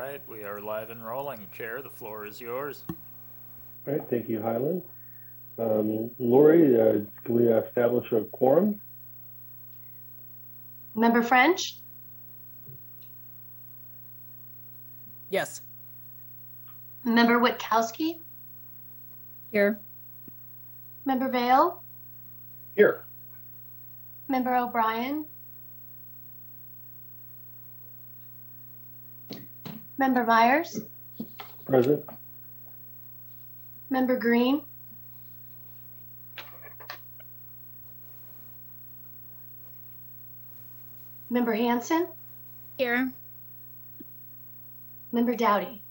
right, we are live and rolling. Chair, the floor is yours. All right, thank you, Highland. Lori, can we establish a quorum? Member French? Yes. Member Witkowski? Here. Member Vale? Here. Member O'Brien? Member Myers? Present. Member Green? Member Hanson? Here. Member Dowdy?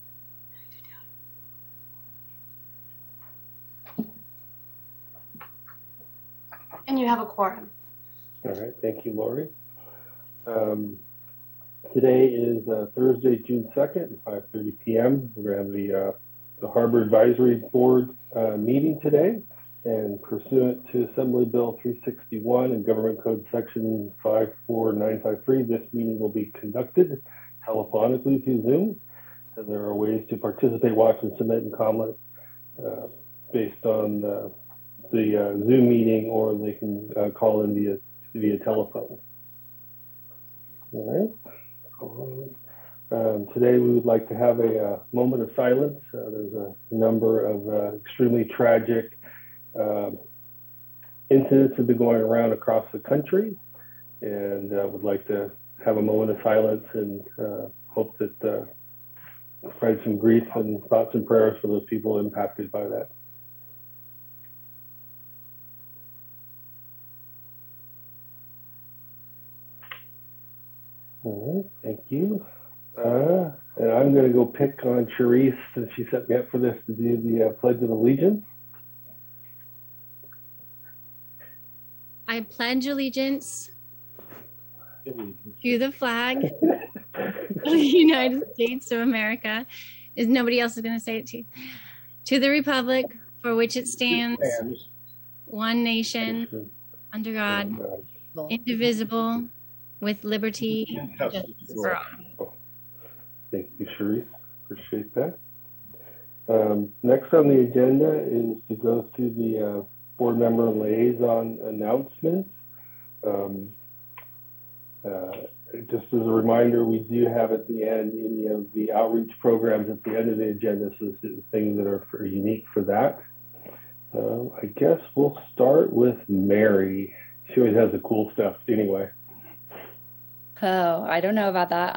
And you have a quorum. All right, thank you, Lori. Today is Thursday, June 2nd, 5:30 p.m. We're going to have the Harbor Advisory Board meeting today. And pursuant to Assembly Bill 361 and Government Code Section 54953, this meeting will be conducted telephonically through Zoom. And there are ways to participate, watch, and submit and comment based on the Zoom meeting, or they can call in via telephone. All right. Today we would like to have a moment of silence. There's a number of extremely tragic incidents have been going around across the country, and would like to have a moment of silence and hope that provide some grief and thoughts and prayers for those people impacted by that. All right, thank you. And I'm going to go pick on Cherise, since she set me up for this, to do the Pledge of Allegiance. I pledge allegiance to the flag of the United States of America. Is nobody else is going to say it to the republic for which it stands, one nation, under God, indivisible, with liberty and justice for all. Thank you, Cherise. Appreciate that. Next on the agenda is to go through the board member liaison announcements. Just as a reminder, we do have at the end any of the outreach programs at the end of the agenda, so things that are unique for that. I guess we'll start with Mary. She always has the cool stuff anyway. Oh, I don't know about that.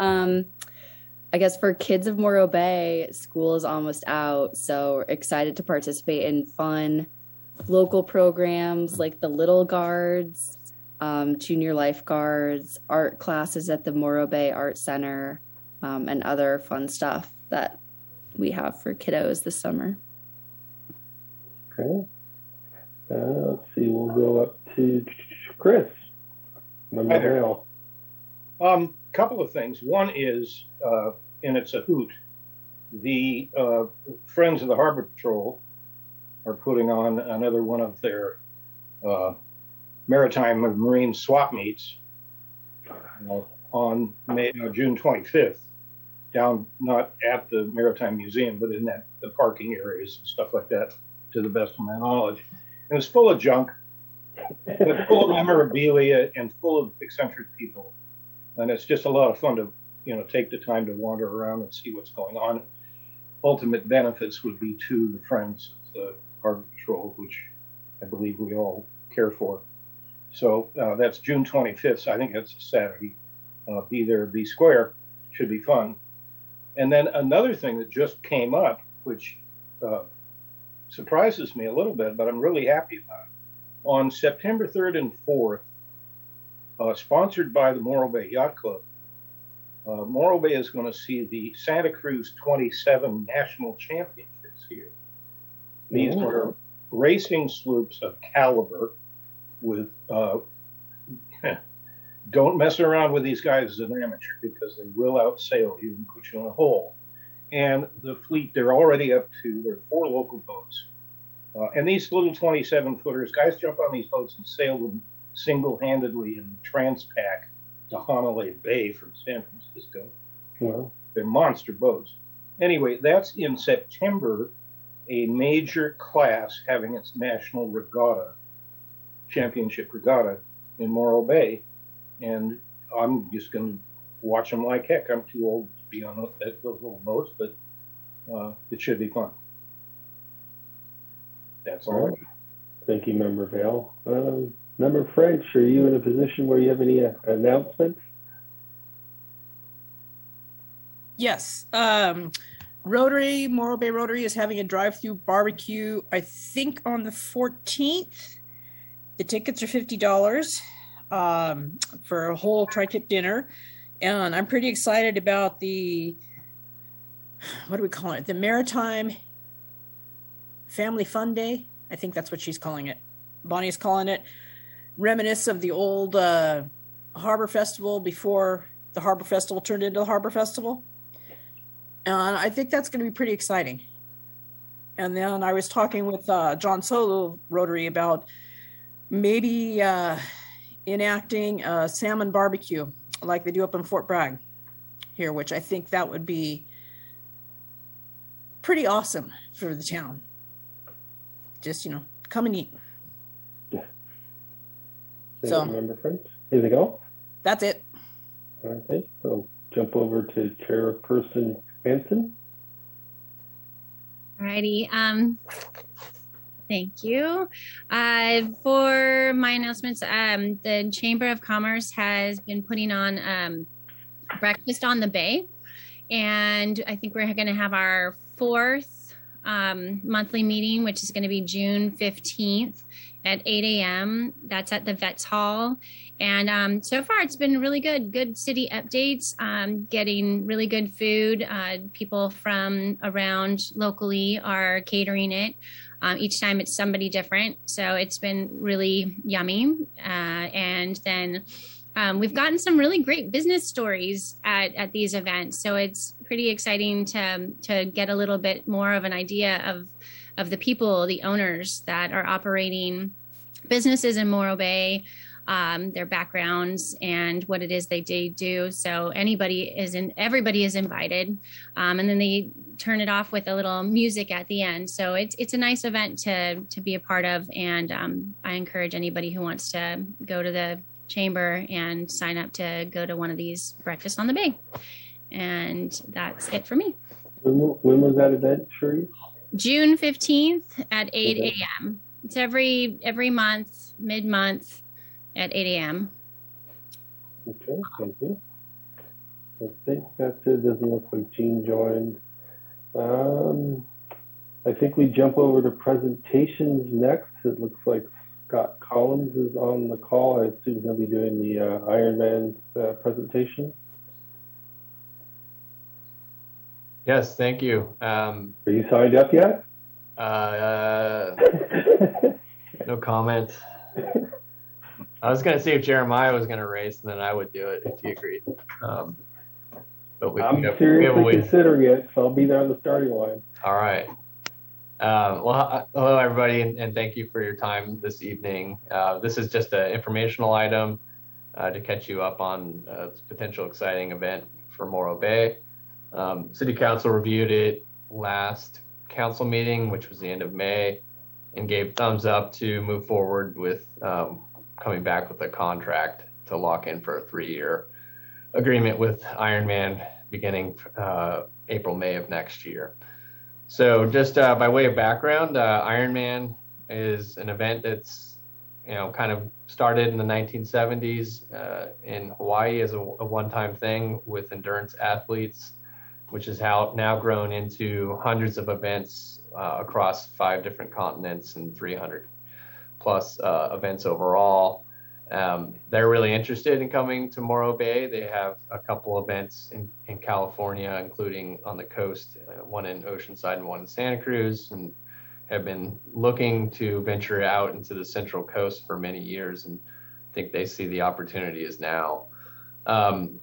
I guess for kids of Morro Bay, school is almost out, so we're excited to participate in fun local programs like the Little Guards, junior lifeguards, art classes at the Morro Bay Art Center, and other fun stuff that we have for kiddos this summer. Okay. Let's see, we'll go up to Chris. Hi there. Couple of things. One is, and it's a hoot, the Friends of the Harbor Patrol are putting on another one of their maritime and marine swap meets on June 25th, down not at the Maritime Museum, but in the parking areas and stuff like that, to the best of my knowledge. And it's full of junk, but full of memorabilia and full of eccentric people. And it's just a lot of fun to, take the time to wander around and see what's going on. Ultimate benefits would be to the Friends of the Harbor Patrol, which I believe we all care for. So that's June 25th. So I think that's a Saturday. Be there, be square. Should be fun. And then another thing that just came up, which surprises me a little bit, but I'm really happy about it. On September 3rd and 4th, sponsored by the Morro Bay Yacht Club, Morro Bay is going to see the Santa Cruz 27 National Championships here. These are racing sloops of caliber with, don't mess around with these guys as an amateur, because they will outsail you and put you in a hole. And the fleet, they're already up to, there are 4 local boats. And these little 27-footers, guys jump on these boats and sail them single-handedly in the Transpac to Honolulu Bay from San Francisco. Well, They're monster boats. Anyway, that's in September, a major class having its national regatta, championship regatta in Morro Bay. And I'm just going to watch them like heck. I'm too old to be on those little boats, but it should be fun. That's all. Right. Thank you, Member Vale. Member French, are you in a position where you have any announcements? Yes. Rotary, Morro Bay Rotary is having a drive-through barbecue, I think on the 14th. The tickets are $50 for a whole tri-tip dinner. And I'm pretty excited about the, what do we call it? The Maritime Family Fun Day. I think that's what she's calling it. Bonnie's calling it. Reminisce of the old Harbor Festival before the Harbor Festival turned into the Harbor Festival. And I think that's going to be pretty exciting. And then I was talking with John Solo Rotary about maybe enacting a salmon barbecue like they do up in Fort Bragg here, which I think that would be pretty awesome for the town. Just, come and eat. Yeah. Thank you, Member French. Anything else? That's it. All right, thanks. So jump over to Chairperson Hanson. Alrighty. Thank you. For my announcements, the Chamber of Commerce has been putting on breakfast on the bay, and I think we're going to have our fourth monthly meeting, which is going to be June 15th at 8 a.m. That's at the Vets Hall. And so far, it's been really good. Good city updates, getting really good food. People from around locally are catering it. Each time it's somebody different. So it's been really yummy. And then we've gotten some really great business stories at these events. So it's pretty exciting to get a little bit more of an idea of the people, the owners that are operating businesses in Morro Bay, their backgrounds and what it is they do. So everybody is invited. And then they turn it off with a little music at the end. So it's a nice event to be a part of. And I encourage anybody who wants to go to the chamber and sign up to go to one of these breakfasts on the bay. And that's it for me. When was that event, Sheree? June 15th at 8 a.m. It's every month, mid-month at 8 a.m. Okay, thank you. I think that's it. Doesn't look like Jean joined. I think we jump over to presentations next. It looks like Scott Collins is on the call. I assume he'll be doing the Ironman presentation. Yes, thank you. Are you signed up yet? No comment. I was going to see if Jeremiah was going to race, and then I would do it if he agreed. But I'm seriously considering it, so I'll be there on the starting line. All right. Well, hello, everybody, and thank you for your time this evening. This is just an informational item to catch you up on a potential exciting event for Morro Bay. City Council reviewed it last council meeting, which was the end of May, and gave thumbs up to move forward with coming back with a contract to lock in for a 3-year agreement with Ironman beginning April, May of next year. So just by way of background, Ironman is an event that's kind of started in the 1970s in Hawaii as a one-time thing with endurance athletes, which has now grown into hundreds of events across 5 different continents and 300 plus events overall. They're really interested in coming to Morro Bay. They have a couple events in California, including on the coast, one in Oceanside and one in Santa Cruz, and have been looking to venture out into the Central Coast for many years, and think they see the opportunity is now.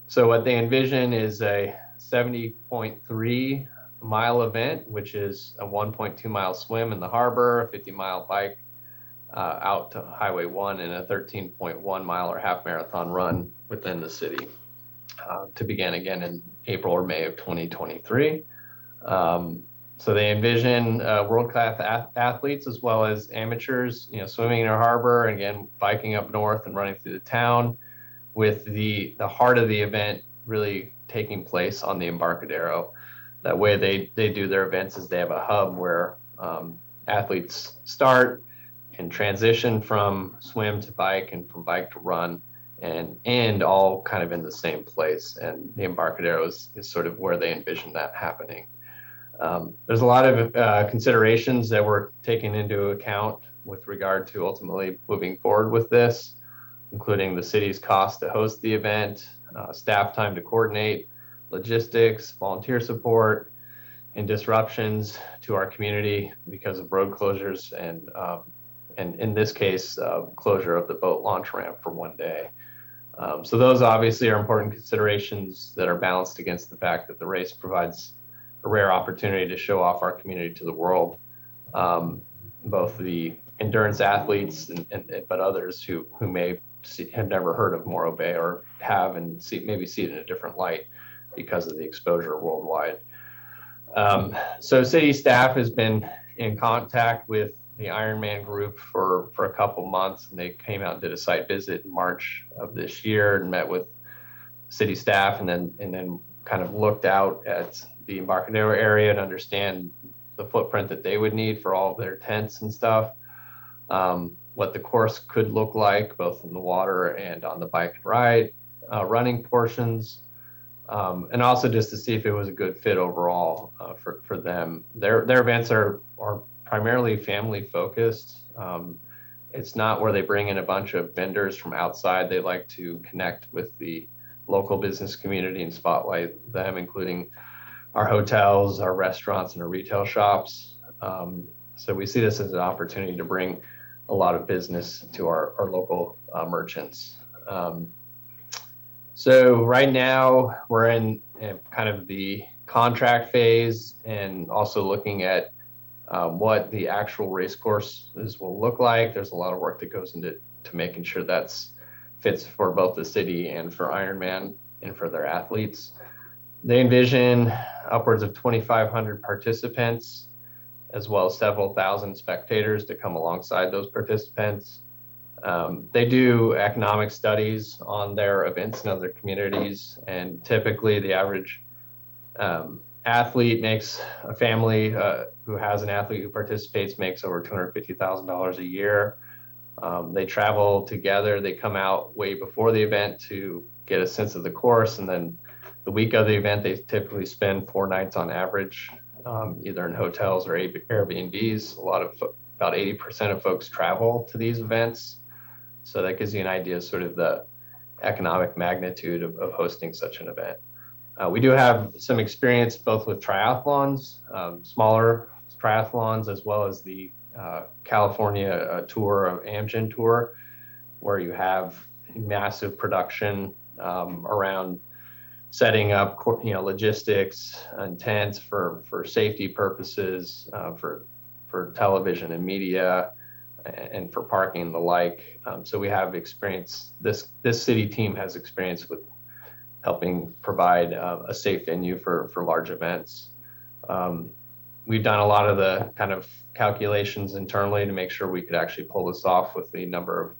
So what they envision is a 70.3 mile event, which is a 1.2 mile swim in the harbor, a 50-mile bike out to Highway 1, and a 13.1 mile or half marathon run within the city. to begin again in April or May of 2023. So they envision world-class athletes as well as amateurs, swimming in our harbor, and again, biking up north and running through the town, with the heart of the event really taking place on the Embarcadero. That way they do their events is they have a hub where athletes start and transition from swim to bike and from bike to run, and end all kind of in the same place. And the Embarcadero is sort of where they envision that happening. There's a lot of considerations that were taken into account with regard to ultimately moving forward with this, including the city's cost to host the event, staff time to coordinate, logistics, volunteer support, and disruptions to our community because of road closures and in this case, closure of the boat launch ramp for one day. So those obviously are important considerations that are balanced against the fact that the race provides a rare opportunity to show off our community to the world, both the endurance athletes but others who may have never heard of Morro Bay or have and maybe see it in a different light because of the exposure worldwide. So city staff has been in contact with the Ironman group for a couple months, and they came out and did a site visit in March of this year and met with city staff, and then kind of looked out at the Embarcadero area to understand the footprint that they would need for all of their tents and stuff, what the course could look like both in the water and on the bike and ride running portions, and also just to see if it was a good fit overall for them. Their events are primarily family focused. It's not where they bring in a bunch of vendors from outside. They like to connect with the local business community and spotlight them, including our hotels, our restaurants, and our retail shops. So we see this as an opportunity to bring a lot of business to our local merchants. So right now we're in kind of the contract phase and also looking at what the actual race courses will look like. There's a lot of work that goes into making sure that's fits for both the city and for Ironman and for their athletes. They envision upwards of 2,500 participants, as well as several thousand spectators to come alongside those participants. They do economic studies on their events in other communities, and typically the average athlete makes a family who has an athlete who participates makes over $250,000 a year. They travel together. They come out way before the event to get a sense of the course, and then the week of the event, they typically spend 4 nights on average, either in hotels or Airbnbs. About 80% of folks travel to these events. So that gives you an idea of sort of the economic magnitude of hosting such an event. We do have some experience both with triathlons, smaller triathlons, as well as the California tour of Amgen tour, where you have massive production around setting up, logistics and tents for safety purposes, for television and media, and for parking and the like. So we have experience. This city team has experience with helping provide a safe venue for large events. We've done a lot of the kind of calculations internally to make sure we could actually pull this off with the number of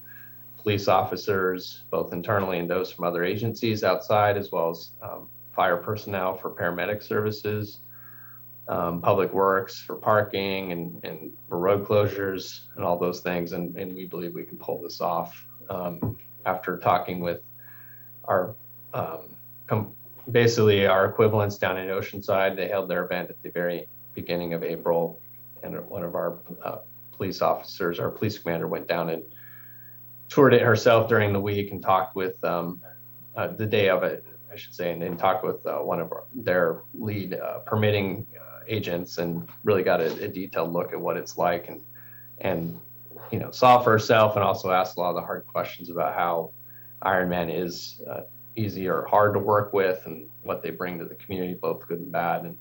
police officers, both internally and those from other agencies outside, as well as fire personnel for paramedic services, public works for parking and for road closures and all those things. And we believe we can pull this off after talking with our basically our equivalents down in Oceanside. They held their event at the very beginning of April, and one of our police officers, our police commander, went down and toured it herself during the week and talked with the day of it, I should say, and then talked with one of their lead permitting agents, and really got a detailed look at what it's like, and saw for herself, and also asked a lot of the hard questions about how Ironman is easy or hard to work with, and what they bring to the community, both good and bad.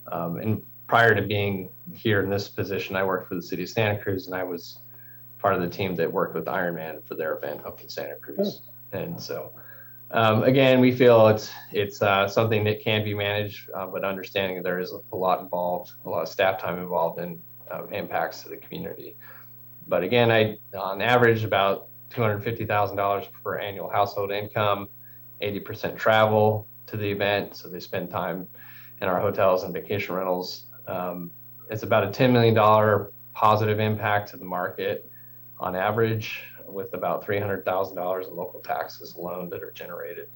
And prior to being here in this position, I worked for the city of Santa Cruz, and I was part of the team that worked with Ironman for their event up in Santa Cruz. And so Again, we feel it's something that can be managed, but understanding there is a lot involved, a lot of staff time involved in impacts to the community. But again, on average about $250,000 per annual household income, 80% travel to the event, so they spend time in our hotels and vacation rentals. It's about a $10 million positive impact to the market on average, with about $300,000 in local taxes alone that are generated.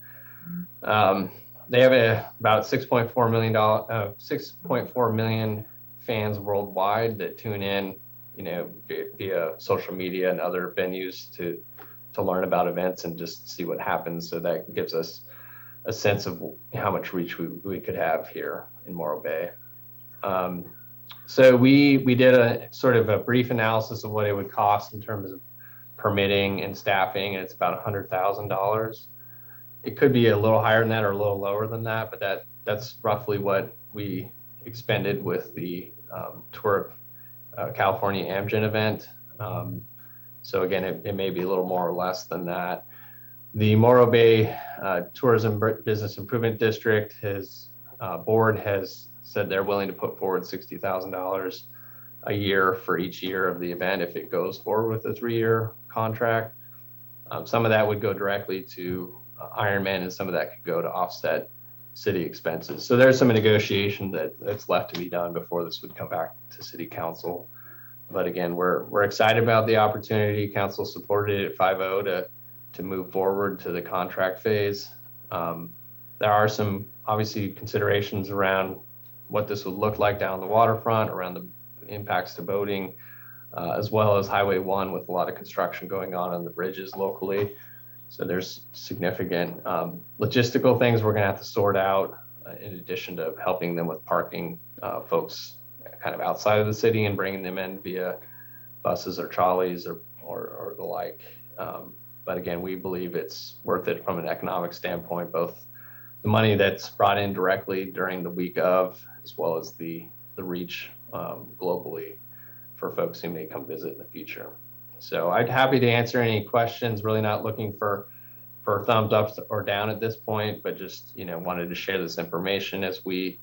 They have about 6.4 million fans worldwide that tune in, via social media and other venues to learn about events and just see what happens. So that gives us a sense of how much reach we could have here in Morro Bay. So we did a sort of a brief analysis of what it would cost in terms of permitting and staffing, and it's about $100,000. It could be a little higher than that or a little lower than that, but that's roughly what we expended with the Tour of California Amgen event. So again, it may be a little more or less than that. The Morro Bay Tourism Business Improvement District, his board has said they're willing to put forward $60,000 a year for each year of the event if it goes forward with a 3-year contract. Some of that would go directly to Ironman, and some of that could go to offset city expenses. So there's some negotiation that's left to be done before this would come back to City Council. But again, we're excited about the opportunity. Council supported it 5-0 to move forward to the contract phase. There are some obviously considerations around what this would look like down the waterfront, around the impacts to boating, as well as Highway 1 with a lot of construction going on the bridges locally. So there's significant logistical things we're going to have to sort out, in addition to helping them with parking folks kind of outside of the city and bringing them in via buses or trolleys or the like. But again, we believe it's worth it from an economic standpoint, both the money that's brought in directly during the week of, as well as the reach globally for folks who may come visit in the future. So I'd happy to answer any questions. Really not looking for thumbs up or down at this point, but just wanted to share this information as we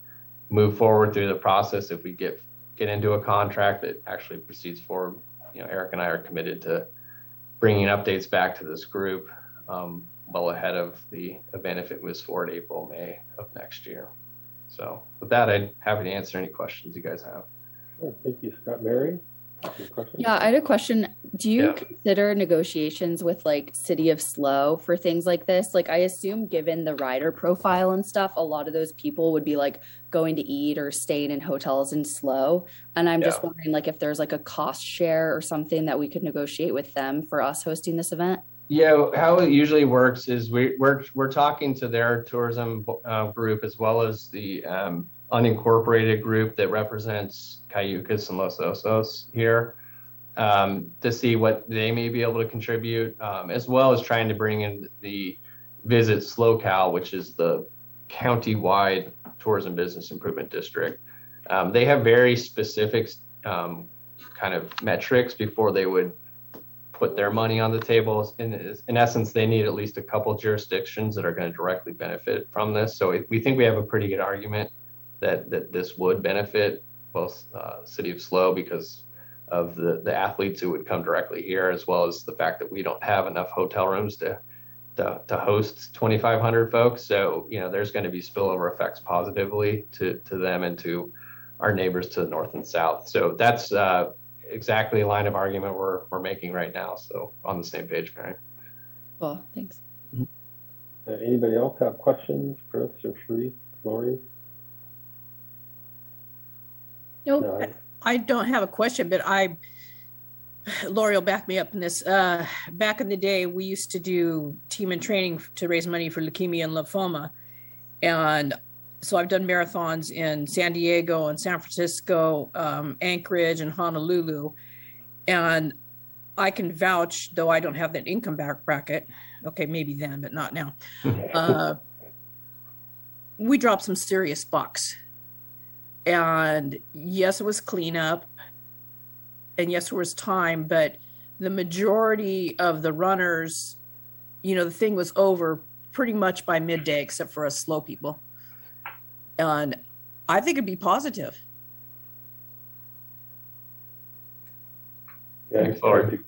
move forward through the process. If we get into a contract that actually proceeds forward, Eric and I are committed to bringing updates back to this group well ahead of the event if it moves forward April, May of next year. So with that, I'd happy to answer any questions you guys have. Sure. Thank you, Scott. Mary? Yeah, I had a question. Do you consider negotiations with City of Slow for things like this? I assume given the rider profile and stuff, a lot of those people would be going to eat or staying in hotels in Slow. And I'm just wondering if there's a cost share or something that we could negotiate with them for us hosting this event. Yeah, how it usually works is we're talking to their tourism group, as well as the unincorporated group that represents Cayucas and Los Osos here, to see what they may be able to contribute, as well as trying to bring in the Visit SlowCal, which is the county-wide tourism business improvement district. They have very specific kind of metrics before they would put their money on the table. In essence, they need at least a couple jurisdictions that are going to directly benefit from this. So we think we have a pretty good argument that this would benefit both City of Slow because of the athletes who would come directly here, as well as the fact that we don't have enough hotel rooms to host 2,500 folks. So, there's going to be spillover effects positively to them and to our neighbors to the north and south. So that's exactly a line of argument we're making right now. So on the same page, Mary. Well, thanks. Anybody else have questions, Chris or Sheree, Lori? Nope. No. I don't have a question, but Lori will back me up in this. Back in the day, we used to do team and training to raise money for leukemia and lymphoma. And so I've done marathons in San Diego and San Francisco, Anchorage and Honolulu. And I can vouch, though I don't have that income bracket. Okay, maybe then, but not now. We dropped some serious bucks. And yes, it was cleanup. And yes, there was time, but the majority of the runners, the thing was over pretty much by midday, except for us slow people. And I think it'd be positive. Yeah, I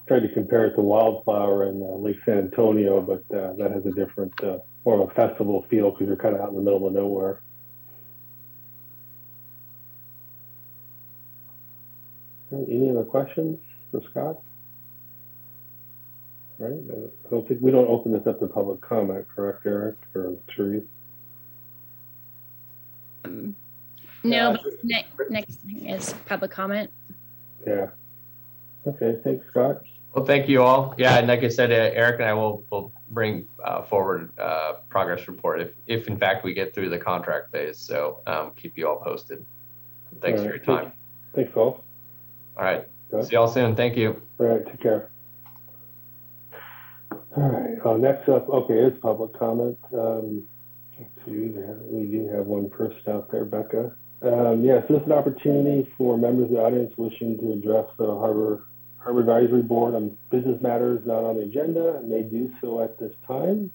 tried to compare it to Wildflower in Lake San Antonio, but that has a different, more of a festival feel because you're kind of out in the middle of nowhere. Any other questions for Scott? Right. I don't think we don't open this up to public comment, correct, Eric or Therese? No, but next thing is public comment. Yeah. Okay. Thanks, Scott. Well, thank you all. Yeah, and like I said, Eric and I will bring forward progress report if in fact we get through the contract phase. So keep you all posted. Thanks for your time. Thanks, all. All right. See y'all soon. Thank you. All right. Take care. All right. Next up, okay, is public comment. Let's see, we do have one person out there, Becca. Yes, this is an opportunity for members of the audience wishing to address the Harbor Advisory Board on business matters not on the agenda and may do so at this time.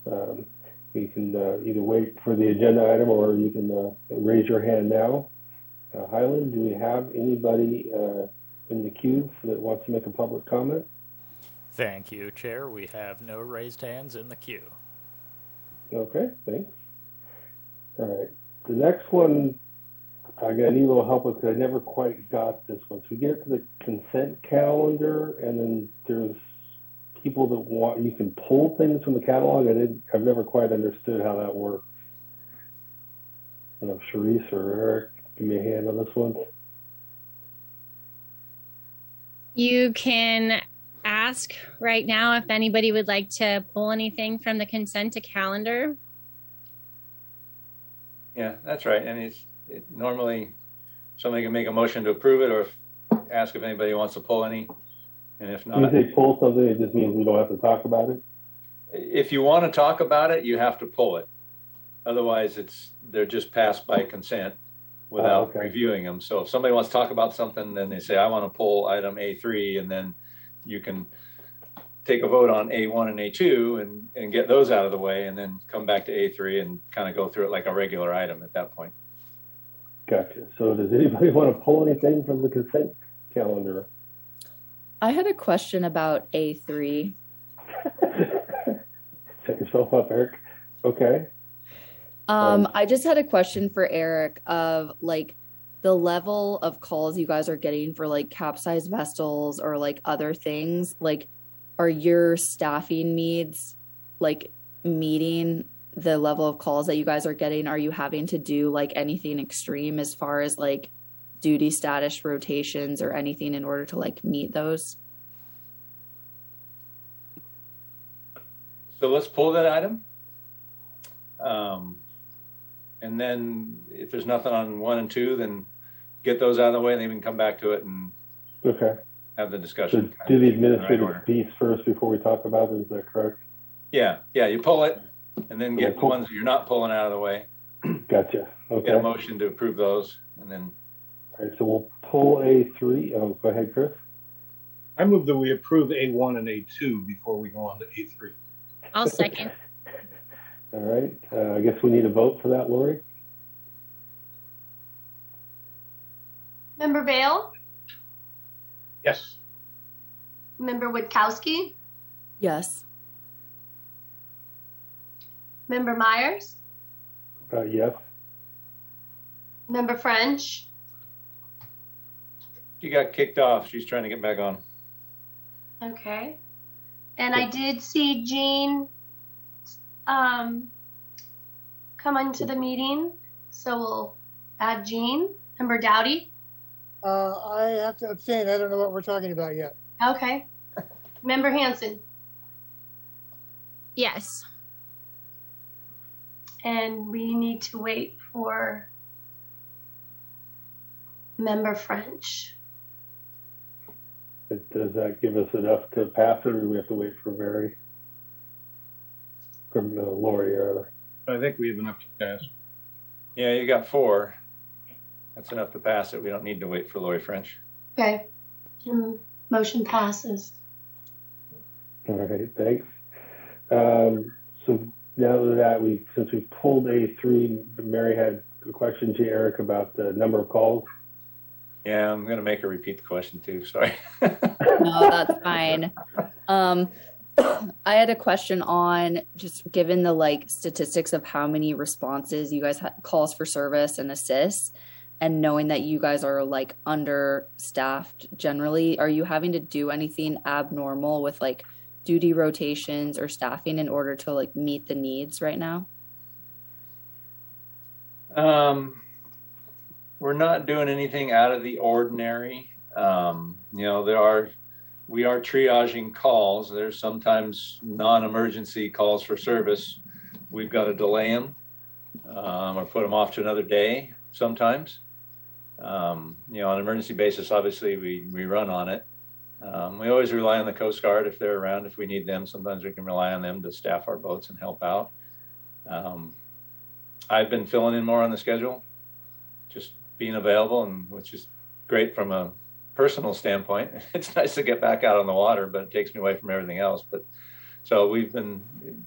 You can either wait for the agenda item or you can raise your hand now. Highland, do we have anybody in the queue that wants to make a public comment? Thank you, Chair. We have no raised hands in the queue. Okay, thanks. All right. The next one, I'm going to need a little help with because I never quite got this one. So we get to the consent calendar, and then there's people that want, you can pull things from the catalog. I've never quite understood how that works. I don't know if Sharice or Eric, give me a hand on this one. You can ask right now if anybody would like to pull anything from the consent to calendar. Yeah, that's right. And normally somebody can make a motion to approve it or ask if anybody wants to pull any. And if not, when you say pull something, it just means we don't have to talk about it. If you want to talk about it, you have to pull it. Otherwise, they're just passed by consent without reviewing them. So if somebody wants to talk about something, then they say, I want to pull item A3, and then you can take a vote on A1 and A2 and get those out of the way, and then come back to A3 and kind of go through it like a regular item at that point. Gotcha. So does anybody want to pull anything from the consent calendar? I had a question about A3. Set yourself up, Eric. Okay. I just had a question for Eric of like the level of calls you guys are getting for like capsized vessels or like other things. Like, are your staffing needs like meeting the level of calls that you guys are getting? Are you having to do like anything extreme as far as like duty status rotations or anything in order to like meet those? So let's pull that item. And then if there's nothing on 1 and 2, then get those out of the way, and then we can come back to it and have the discussion. So do the administrative piece first before we talk about it. Is that correct? Yeah. You pull it and then get the ones that you're not pulling out of the way. Gotcha. Okay. Get a motion to approve those, and then. All right. So we'll pull A3. Oh, go ahead, Chris. I move that we approve A1 and A2 before we go on to A3. I'll second. All right. I guess we need a vote for that, Lori. Member Vale? Yes. Member Witkowski? Yes. Member Myers? Yes. Member French? She got kicked off. She's trying to get back on. Okay. And I did see Jean come into the meeting, so we'll add Jean. Member Dowdy? I have to abstain. I don't know what we're talking about yet. Okay. Member Hanson? Yes. And we need to wait for Member French. Does that give us enough to pass it, or do we have to wait for Mary? From Lori, rather. I think we have enough to pass. Yeah, you got 4. That's enough to pass it. We don't need to wait for Lori French. Okay. Motion passes. All right, thanks. So now that since we pulled A3, Mary had a question to Eric about the number of calls. Yeah, I'm going to make her repeat the question too. Sorry. No, that's fine. I had a question on just given the like statistics of how many responses you guys had, calls for service and assists, and knowing that you guys are like understaffed generally, are you having to do anything abnormal with like duty rotations or staffing in order to like meet the needs right now? We're not doing anything out of the ordinary. You know, we are triaging calls. There's sometimes non-emergency calls for service. We've got to delay them or put them off to another day sometimes. You know, on an emergency basis, obviously we run on it. We always rely on the Coast Guard if they're around, if we need them. Sometimes we can rely on them to staff our boats and help out. I've been filling in more on the schedule, just being available, and which is great from a personal standpoint. It's nice to get back out on the water, but it takes me away from everything else. But so we've been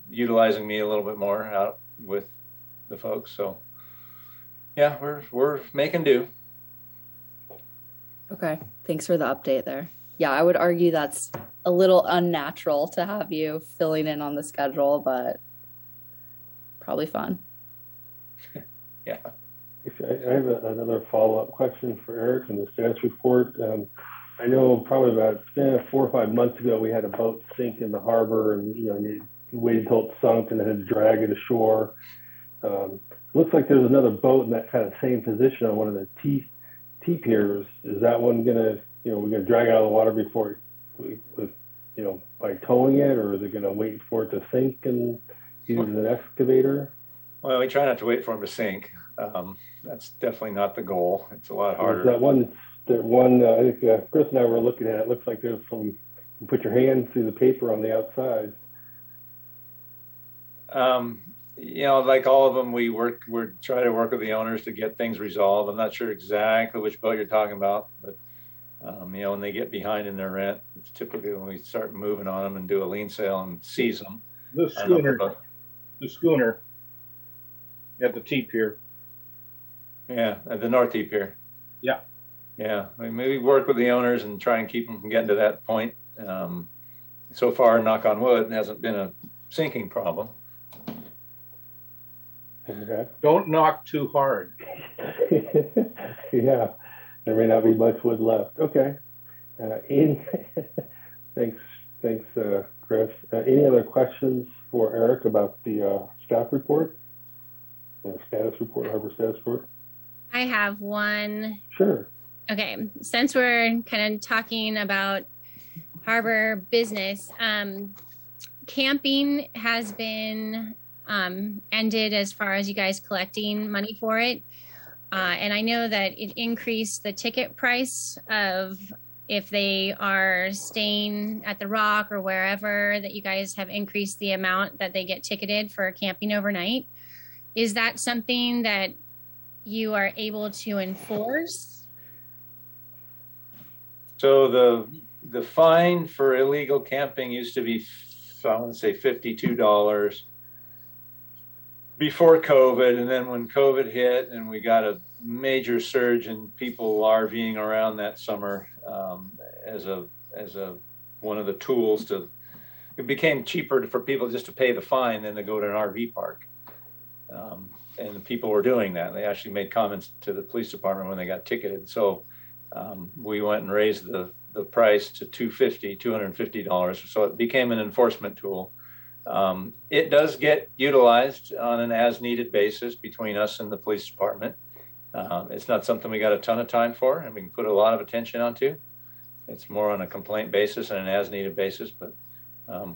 utilizing me a little bit more out with the folks. So yeah, we're making do. Okay, thanks for the update there. Yeah, I would argue that's a little unnatural to have you filling in on the schedule, but probably fun. Yeah. I have another follow-up question for Eric in the status report. I know probably about 4 or 5 months ago we had a boat sink in the harbor, and you waited until it sunk and then had to drag it ashore. Looks like there's another boat in that kind of same position on one of the T piers. Is that one gonna, we're gonna drag it out of the water before by towing it, or is it gonna wait for it to sink and use an excavator? Well, we try not to wait for them to sink. That's definitely not the goal. It's a lot harder. That one, I think Chris and I were looking at it. Looks like there's some. You put your hands through the paper on the outside. Like all of them, we try to work with the owners to get things resolved. I'm not sure exactly which boat you're talking about, but when they get behind in their rent, it's typically when we start moving on them and do a lien sale and seize them. The schooner at the T pier. Yeah, at the North T pier. Yeah. Yeah, we work with the owners and try and keep them from getting to that point. So far, knock on wood, it hasn't been a sinking problem. Okay. Don't knock too hard. Yeah, there may not be much wood left. Okay. Thanks, Chris. Any other questions for Eric about the staff report? Status report, harbor status report? I have one. Sure. Okay, since we're kind of talking about harbor business, camping has been ended as far as you guys collecting money for it. And I know that it increased the ticket price of if they are staying at the Rock or wherever, that you guys have increased the amount that they get ticketed for camping overnight. Is that something that you are able to enforce? So the fine for illegal camping used to be, I want to say $52 before COVID, and then when COVID hit and we got a major surge in people RVing around that summer, as one of the tools it became cheaper for people just to pay the fine than to go to an RV park. And the people were doing that. They actually made comments to the police department when they got ticketed. So we went and raised the price to $250. So it became an enforcement tool. It does get utilized on an as-needed basis between us and the police department. It's not something we got a ton of time for, and we can put a lot of attention onto. It's more on a complaint basis and an as-needed basis, but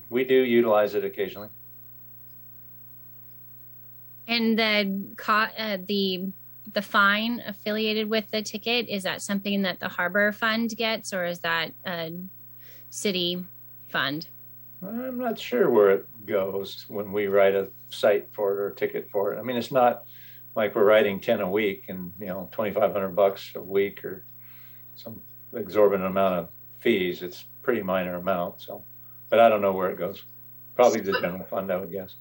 we do utilize it occasionally. And the fine affiliated with the ticket, is that something that the harbor fund gets, or is that a city fund? I'm not sure where it goes when we write a cite for it or a ticket for it. I mean, it's not like we're writing 10 a week and $2,500 a week or some exorbitant amount of fees. It's pretty minor amount. So, but I don't know where it goes. Probably the general fund, I would guess.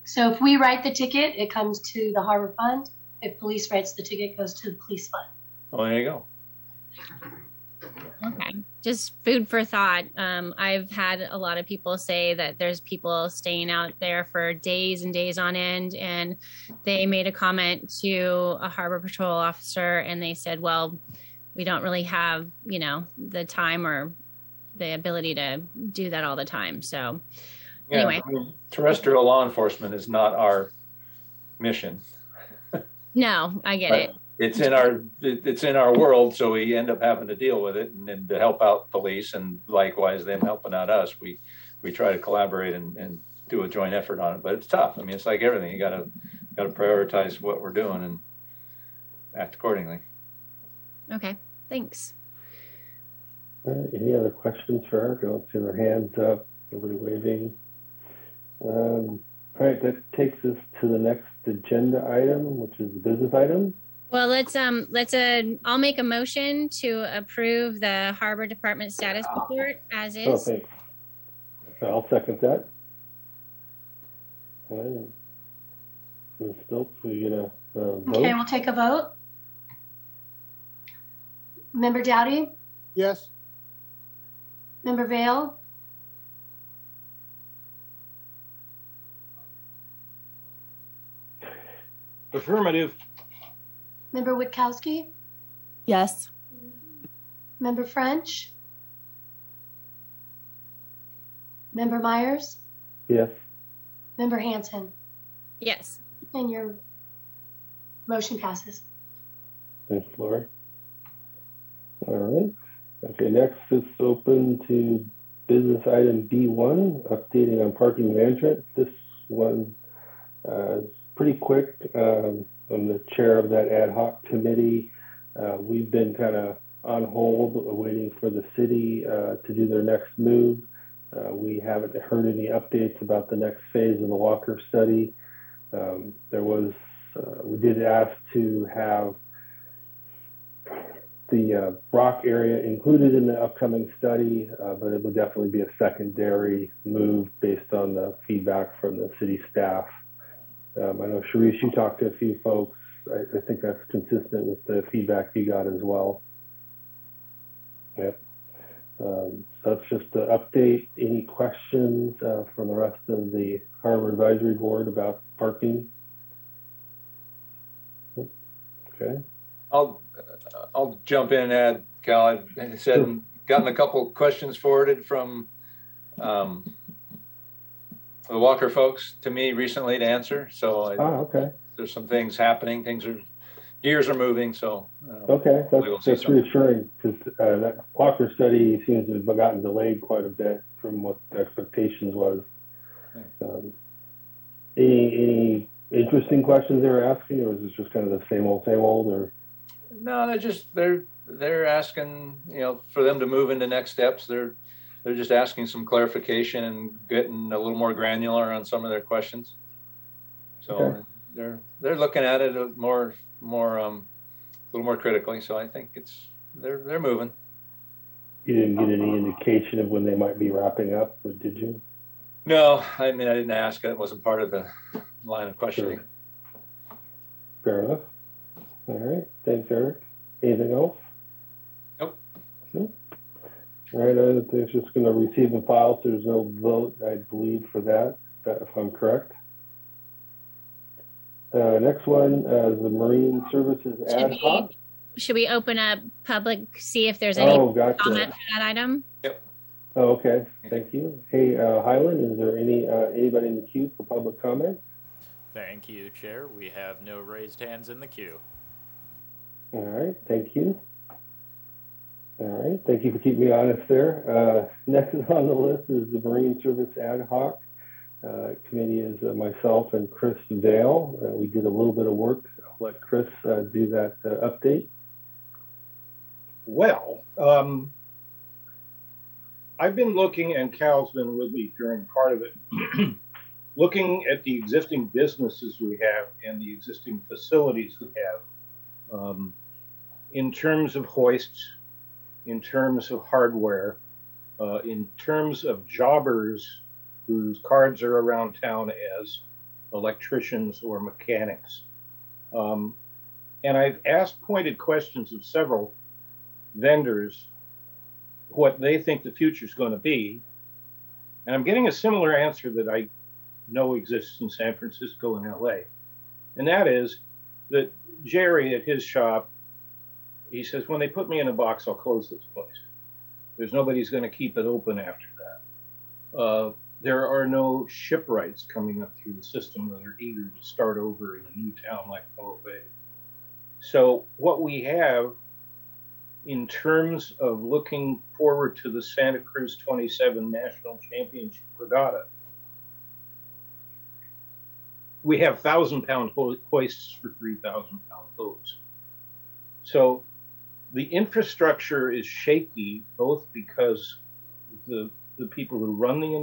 So if we write the ticket, it comes to the harbor fund. If police writes the ticket, it goes to the police fund. Oh, there you go. Okay, just food for thought. I've had a lot of people say that there's people staying out there for days and days on end, and they made a comment to a harbor patrol officer, and they said, well, we don't really have, the time or the ability to do that all the time. So anyway, I mean, terrestrial law enforcement is not our mission. No, I get it. It's in our world, so we end up having to deal with it, and then to help out police, and likewise them helping out us, we try to collaborate and do a joint effort on it. But it's tough. I mean, it's like everything. You got to prioritize what we're doing and act accordingly. Okay, thanks. Any other questions for her? I don't see their hands up. Nobody waving. All right, that takes us to the next agenda item, which is the business item. Well, I'll make a motion to approve the Harbor Department status report as is. Oh, thanks. I'll second that. All right. Ms. Stoltz, we gonna vote? Okay, we'll take a vote. Member Dowdy? Yes. Member Vale? Affirmative. Member Witkowski? Yes. Member French? Member Myers? Yes. Member Hanson? Yes. And your motion passes. Thanks, Lori. All right. Okay, next is open to business item B1, updating on parking management. This one is pretty quick. I'm the chair of that ad hoc committee. We've been kind of on hold, waiting for the city to do their next move. We haven't heard any updates about the next phase of the Walker study. We did ask to have the rock area included in the upcoming study, but it would definitely be a secondary move based on the feedback from the city staff. I know, Sharice, you talked to a few folks. I think that's consistent with the feedback you got as well. Yep. So that's just an update. Any questions from the rest of the Harbor Advisory Board about parking? Okay. I'll jump in and add, Cal. I've gotten a couple questions forwarded from the Walker folks to me recently to answer. So okay. There's some things happening. Gears are moving. So okay, that's reassuring, because that Walker study seems to have gotten delayed quite a bit from what the expectations was. Any interesting questions they were asking, or is this just kind of the same old, or? No, they're asking, for them to move into next steps. They're just asking some clarification and getting a little more granular on some of their questions. So okay. They're looking at it a little more critically. So I think they're moving. You didn't get any indication of when they might be wrapping up, or did you? No, I mean, I didn't ask. It wasn't part of the line of questioning. Sure. Fair enough. All right. Thanks, Eric. Anything else? Nope. All right. I think it's just going to receive and file, so there's no vote, I believe, for that, if I'm correct. Next one is the Marine Services ad hoc. Should we open up public, see if there's any gotcha. comment for that item? Yep. Oh, okay. Thank you. Hey, Highland, is there anybody in the queue for public comment? Thank you, Chair. We have no raised hands in the queue. All right. Thank you. All right. Thank you for keeping me honest there. Next on the list is the Marine Service ad hoc. Committee is myself and Chris Vale. We did a little bit of work. I'll let Chris do that update. Well, I've been looking, and Cal's been with me during part of it, looking at the existing businesses we have and the existing facilities we have in terms of hoists, in terms of hardware, in terms of jobbers whose cards are around town as electricians or mechanics. And I've asked pointed questions of several vendors what they think the future is going to be. And I'm getting a similar answer that I know exists in San Francisco and LA. And that is that Jerry at his shop, he says, when they put me in a box, I'll close this place. There's nobody's going to keep it open after that. There are no shipwrights coming up through the system that are eager to start over in a new town like Morro Bay. So what we have in terms of looking forward to the Santa Cruz 27 National Championship Regatta, we have 1,000-pound hoists for 3,000-pound boats. So the infrastructure is shaky, both because the people who run the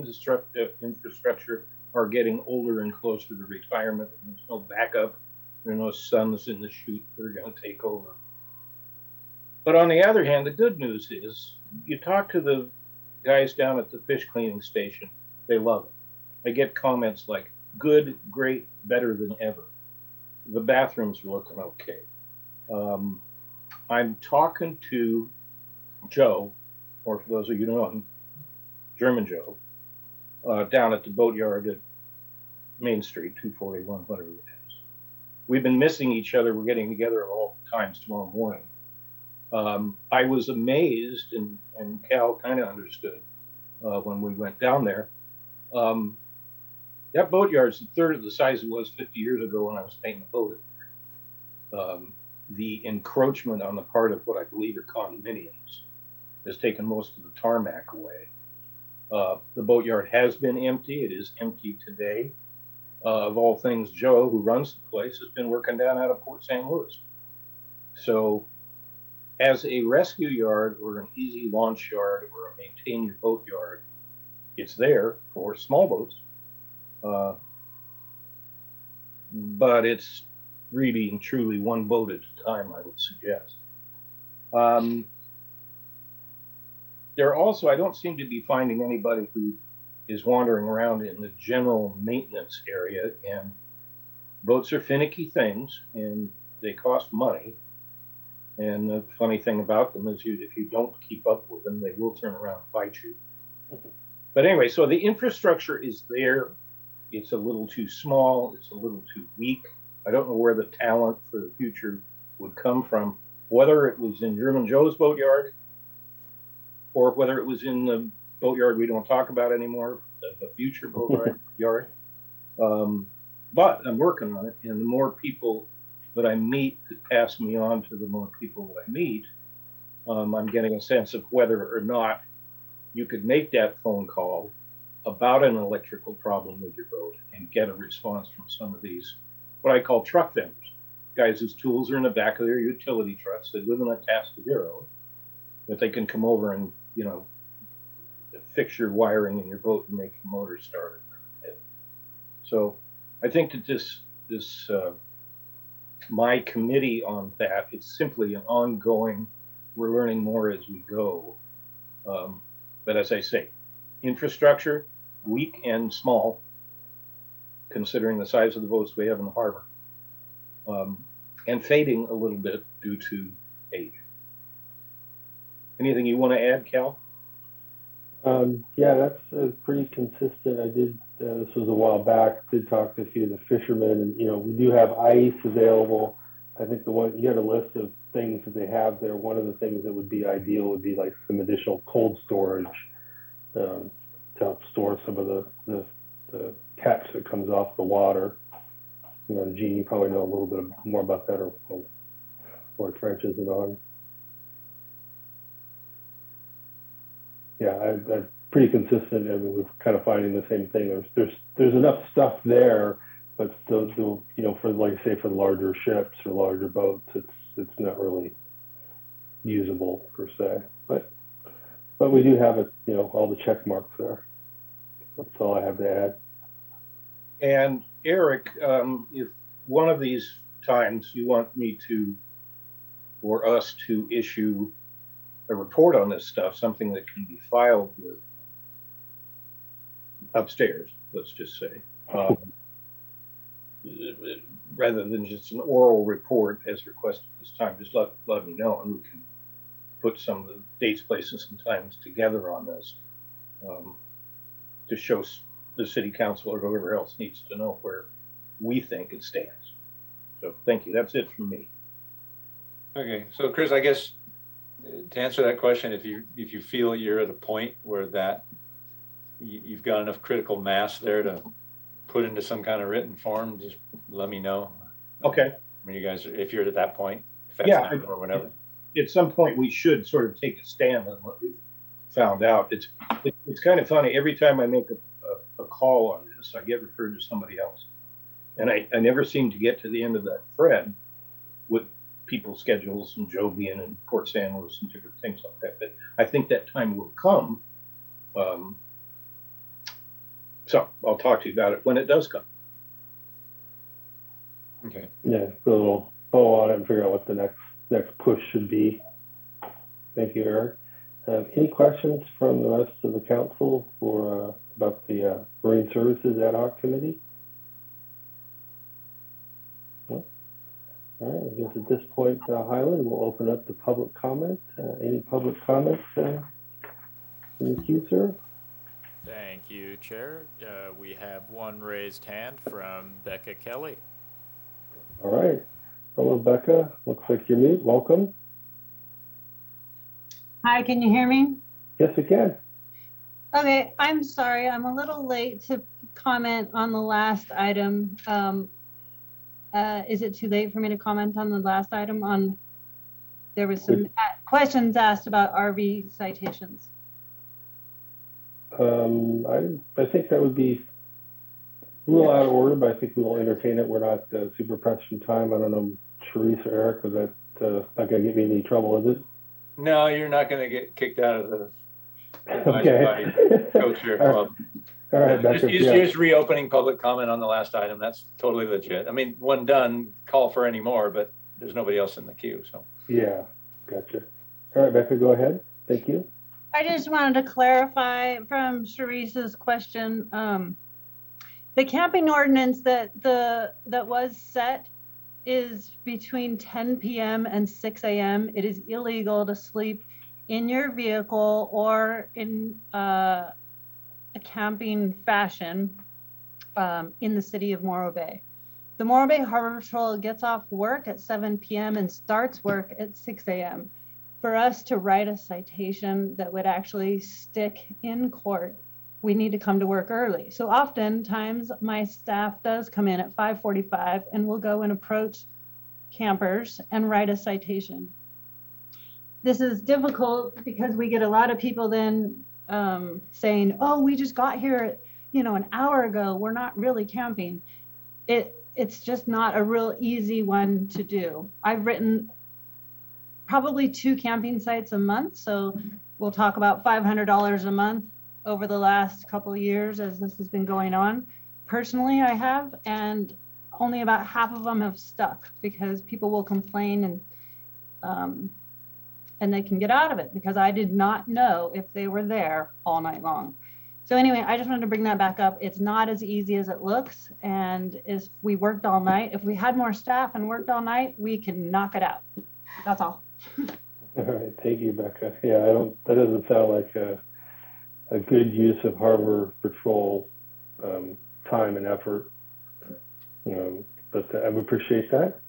infrastructure are getting older and closer to retirement, and there's no backup. There are no sons in the chute that are going to take over. But on the other hand, the good news is you talk to the guys down at the fish cleaning station, they love it. I get comments like, good, great, better than ever. The bathrooms are looking okay. I'm talking to Joe, or for those of you who know him, German Joe, down at the boatyard at Main Street, 241, whatever it is. We've been missing each other. We're getting together at all times tomorrow morning. I was amazed, and Cal kind of understood when we went down there. That boatyard's a third of the size it was 50 years ago when I was painting a boat. The encroachment on the part of what I believe are condominiums has taken most of the tarmac away. The boatyard has been empty. It is empty today. Of all things, Joe, who runs the place, has been working down out of Port St. Louis. So as a rescue yard or an easy launch yard or a maintain your boat yard, it's there for small boats. But it's really and truly one boat at a time, I would suggest. There also, I don't seem to be finding anybody who is wandering around in the general maintenance area, and boats are finicky things and they cost money. And the funny thing about them is if you don't keep up with them, they will turn around and bite you. But anyway, so the infrastructure is there. It's a little too small. It's a little too weak. I don't know where the talent for the future would come from, whether it was in German Joe's boatyard or whether it was in the boatyard we don't talk about anymore, the future boatyard. But I'm working on it, and the more people that I meet that pass me on to the more people that I meet, I'm getting a sense of whether or not you could make that phone call about an electrical problem with your boat and get a response from some of these, what I call truck vendors, guys whose tools are in the back of their utility trucks. They live in a Atascadero, but they can come over and, fix your wiring in your boat and make your motor start. So I think that this my committee on that, it's simply an ongoing, we're learning more as we go. But as I say, infrastructure, weak and small, considering the size of the boats we have in the harbor, and fading a little bit due to age. Anything you want to add, Cal? Yeah, that's pretty consistent. I did, this was a while back, did talk to a few of the fishermen, and, we do have ice available. I think you had a list of things that they have there. One of the things that would be ideal would be like some additional cold storage to help store some of the catch that comes off the water. Gene, you probably know a little bit more about that, or trenches and on. Yeah, I'm pretty consistent. I mean, we're kind of finding the same thing. There's enough stuff there, but for like say for larger ships or larger boats, it's not really usable per se. But we do have it, all the check marks there. That's all I have to add. And Eric, if one of these times you want me to, or us to issue a report on this stuff, something that can be filed with upstairs, let's just say, rather than just an oral report as requested this time, just let me know, and we can put some of the dates, places, and times together on this to show the city council or whoever else needs to know where we think it stands. So thank you. That's it from me. Okay, so Chris, I guess to answer that question, if you feel you're at a point where that you've got enough critical mass there to put into some kind of written form, just let me know. Okay. When you guys, if you're at that point, if that's Yeah, or whenever. At some point, we should sort of take a stand on what we've found out. It's kind of funny. Every time I make a call on this, I get referred to somebody else, and I never seem to get to the end of that thread with people's schedules and Joe being in Port San Luis and different things like that. But I think that time will come. So I'll talk to you about it when it does come. Okay. Yeah, so we'll follow on it and figure out what the next push should be. Thank you, Eric. Any questions from the rest of the council for about the Marine Services Ad Hoc Committee? No? All right, I guess at this point, Highland, we'll open up the public comment. Any public comments in the queue, sir? Thank you, Chair. We have one raised hand from Becca Kelly. All right. Hello, Becca. Looks like you're mute. Welcome. Hi, can you hear me? Yes, we can. Okay, I'm sorry. I'm a little late to comment on the last item. Is it too late for me to comment on the last item? There was some questions asked about RV citations. I think that would be a little out of order, but I think we will entertain it. We're not super pressed for time. I don't know, Sharice or Eric, is that not going to get me in any trouble, is it? No, you're not going to get kicked out of the okay. co-chair club. All right, just reopening public comment on the last item. That's totally legit. I mean, when done, call for any more, but there's nobody else in the queue. So yeah, gotcha. All right, Becca, go ahead. Thank you. I just wanted to clarify from Sharice's question. The camping ordinance that was set is between 10 p.m. and 6 a.m. It is illegal to sleep in your vehicle or in a camping fashion in the city of Morro Bay. The Morro Bay Harbor Patrol gets off work at 7 p.m. and starts work at 6 a.m. For us to write a citation that would actually stick in court, we need to come to work early. So oftentimes my staff does come in at 5:45 and we'll go and approach campers and write a citation. This is difficult because we get a lot of people then saying, oh, we just got here, an hour ago. We're not really camping. It's just not a real easy one to do. I've written probably 2 camping sites a month. So we'll talk about $500 a month over the last couple of years as this has been going on. Personally, I have, and only about half of them have stuck because people will complain and they can get out of it because I did not know if they were there all night long. So anyway, I just wanted to bring that back up. It's not as easy as it looks. And if we worked all night, if we had more staff and worked all night, we can knock it out. That's all. All right. Thank you, Becca. Yeah, that doesn't sound like a good use of Harbor Patrol time and effort. But I would appreciate that.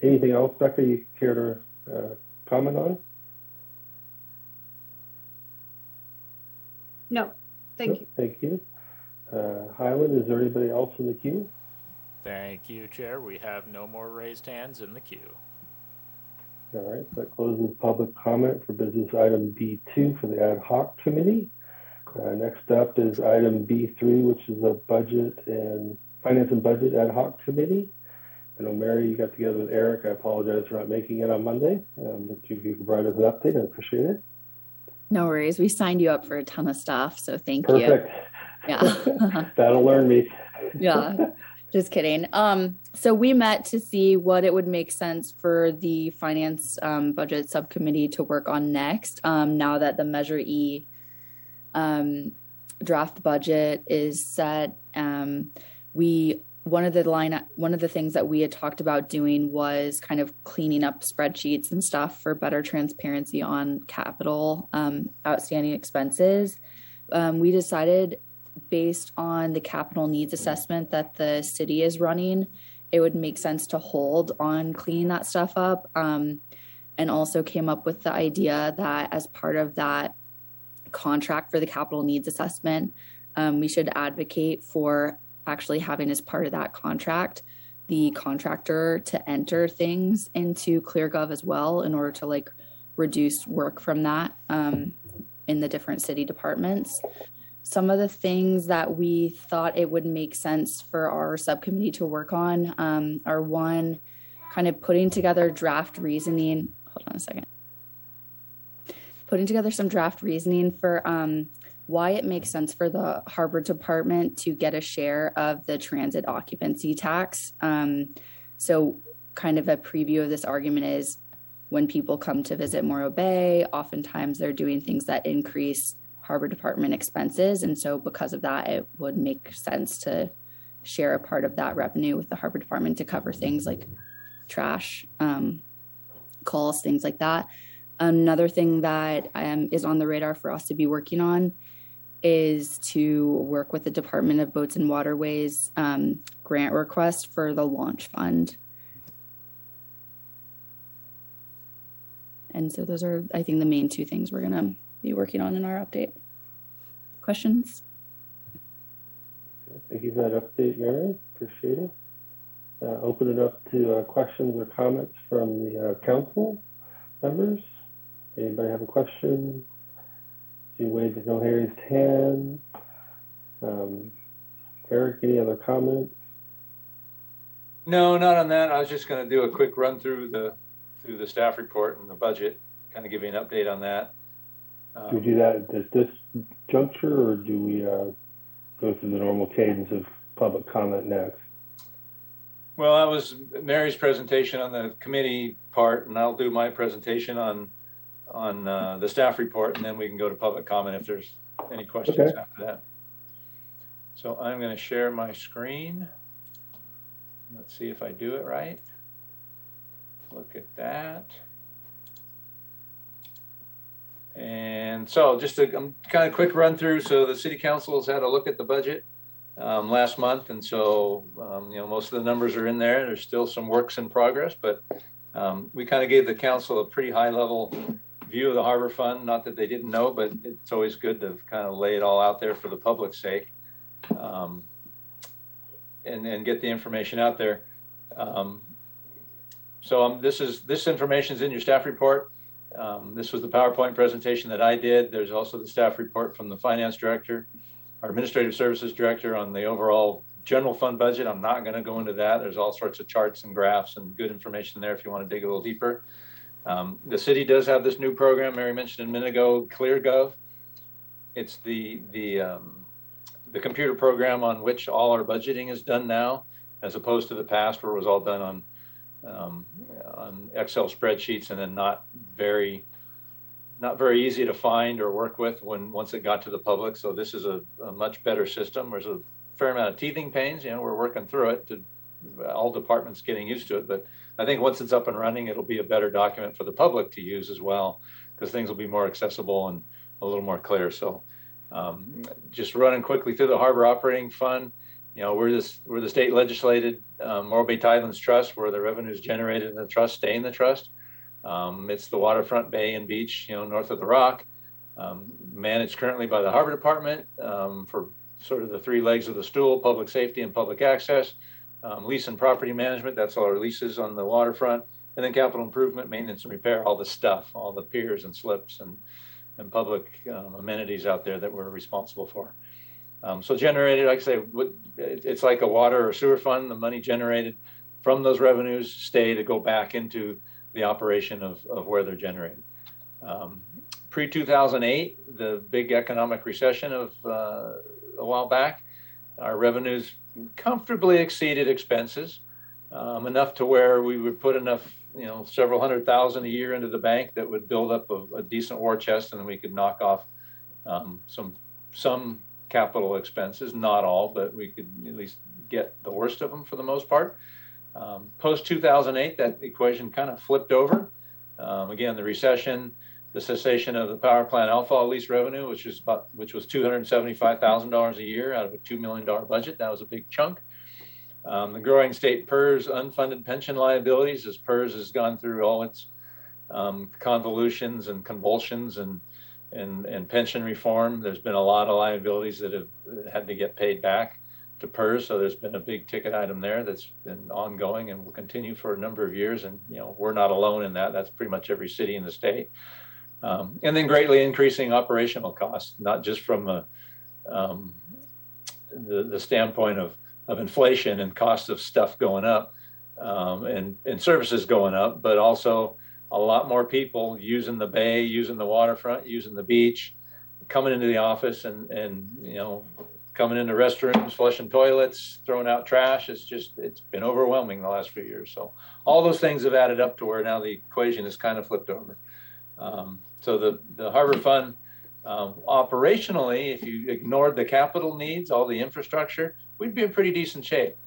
Anything else, Becca, you care to comment on? No, thank you. Thank you. Highland, is there anybody else in the queue? Thank you, Chair. We have no more raised hands in the queue. All right, so that closes public comment for business item B2 for the ad hoc committee. Next up is item B3, which is a budget and finance and budget ad hoc committee. I know, Mary, you got together with Eric. I apologize for not making it on Monday. But you can provide us an update. I appreciate it. No worries. We signed you up for a ton of stuff, so thank Perfect. you. Yeah. That'll learn me. Yeah. Just kidding. So we met to see what it would make sense for the finance budget subcommittee to work on next. Now that the Measure E draft budget is set, we one of the things that we had talked about doing was kind of cleaning up spreadsheets and stuff for better transparency on capital outstanding expenses. We decided, based on the capital needs assessment that the city is running, it would make sense to hold on cleaning that stuff up, and also came up with the idea that as part of that contract for the capital needs assessment, we should advocate for actually having, as part of that contract, the contractor to enter things into ClearGov as well, in order to like reduce work from that in the different city departments. Some of the things that we thought it would make sense for our subcommittee to work on are, one, kind of putting together draft reasoning. Hold on a second. Putting together some draft reasoning for why it makes sense for the harbor department to get a share of the transit occupancy tax. So kind of a preview of this argument is, when people come to visit Morro Bay, oftentimes they're doing things that increase harbor department expenses. And so because of that, it would make sense to share a part of that revenue with the harbor department to cover things like trash, calls, things like that. Another thing that is on the radar for us to be working on is to work with the Department of Boats and Waterways grant request for the launch fund. And so those are, I think, the main two things we're going to be working on in our update. Questions? Thank you for that update, Mary. Appreciate it. Open it up to questions or comments from the council members. Anybody have a question? See Wade with no raised hand. Eric, any other comments? No, not on that. I was just going to do a quick run through the staff report and the budget, kind of give you an update on that. Do we do that at this juncture, or do we go through the normal cadence of public comment next? Well, that was Mary's presentation on the committee part, and I'll do my presentation on the staff report, and then we can go to public comment if there's any questions after that. So I'm going to share my screen. Let's see if I do it right. Look at that. And so just a kind of quick run through. So the city council has had a look at the budget last month. And so, most of the numbers are in there. There's still some works in progress, but we kind of gave the council a pretty high level view of the harbor fund. Not that they didn't know, but it's always good to kind of lay it all out there for the public's sake, and get the information out there. So this information is in your staff report. This was the PowerPoint presentation that I did. There's also the staff report from the finance director, our administrative services director, on the overall general fund budget. I'm not going to go into that. There's all sorts of charts and graphs and good information there if you want to dig a little deeper. The city does have this new program Mary mentioned a minute ago, ClearGov. It's the computer program on which all our budgeting is done now, as opposed to the past where it was all done on Excel spreadsheets, and then not very easy to find or work with once it got to the public. So this is a much better system. There's a fair amount of teething pains. We're working through it, to all departments getting used to it. But I think once it's up and running, it'll be a better document for the public to use as well, because things will be more accessible and a little more clear. So just running quickly through the Harbor Operating Fund. We're the state legislated Morro Bay Tidelands Trust, where the revenues generated in the trust stay in the trust. It's the waterfront bay and beach, north of the Rock, managed currently by the Harbor Department for sort of the three legs of the stool: public safety and public access, lease and property management. That's all our leases on the waterfront, and then capital improvement, maintenance and repair, all the stuff, all the piers and slips and public amenities out there that we're responsible for. So generated, like I say, it's like a water or sewer fund. The money generated from those revenues stay to go back into the operation of where they're generated. Pre-2008, the big economic recession of a while back, our revenues comfortably exceeded expenses, enough to where we would put enough, several $100,000 a year into the bank that would build up a decent war chest, and then we could knock off some capital expenses, not all, but we could at least get the worst of them for the most part. Post 2008, that equation kind of flipped over. Again, the recession, the cessation of the power plant outfall lease revenue, which was $275,000 a year out of a $2 million budget. That was a big chunk. The growing state PERS unfunded pension liabilities, as PERS has gone through all its convolutions and convulsions and pension reform. There's been a lot of liabilities that have had to get paid back to PERS. So there's been a big ticket item there that's been ongoing and will continue for a number of years. And, we're not alone in that. That's pretty much every city in the state. And then greatly increasing operational costs, not just from the standpoint of inflation and cost of stuff going up and services going up, but also a lot more people using the bay, using the waterfront, using the beach, coming into the office and coming into restrooms, flushing toilets, throwing out trash. It's been overwhelming the last few years. So all those things have added up to where now the equation is kind of flipped over. So the Harbor Fund, operationally, if you ignored the capital needs, all the infrastructure, we'd be in pretty decent shape.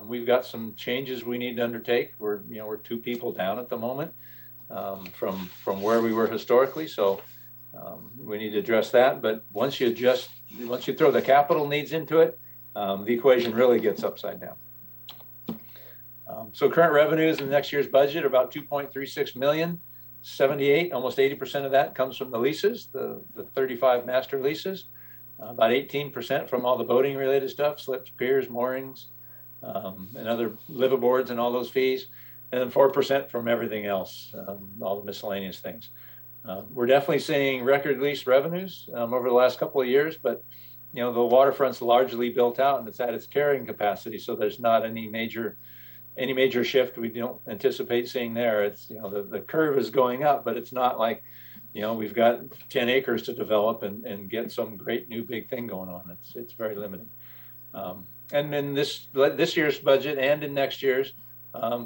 We've got some changes we need to undertake. We're 2 people down at the moment from where we were historically. So we need to address that. But once you throw the capital needs into it, the equation really gets upside down. So current revenues in next year's budget are about $2.36 million. 78, almost 80% of that comes from the leases, the 35 master leases. About 18% from all the boating related stuff, slips, piers, moorings, and other liveaboards and all those fees. And then 4% from everything else, all the miscellaneous things. We're definitely seeing record lease revenues over the last couple of years, but the waterfront's largely built out and it's at its carrying capacity. So there's not any major shift we don't anticipate seeing there. It's, the curve is going up, but it's not like, we've got 10 acres to develop and get some great new big thing going on. It's very limited. And in this year's budget and in next year's,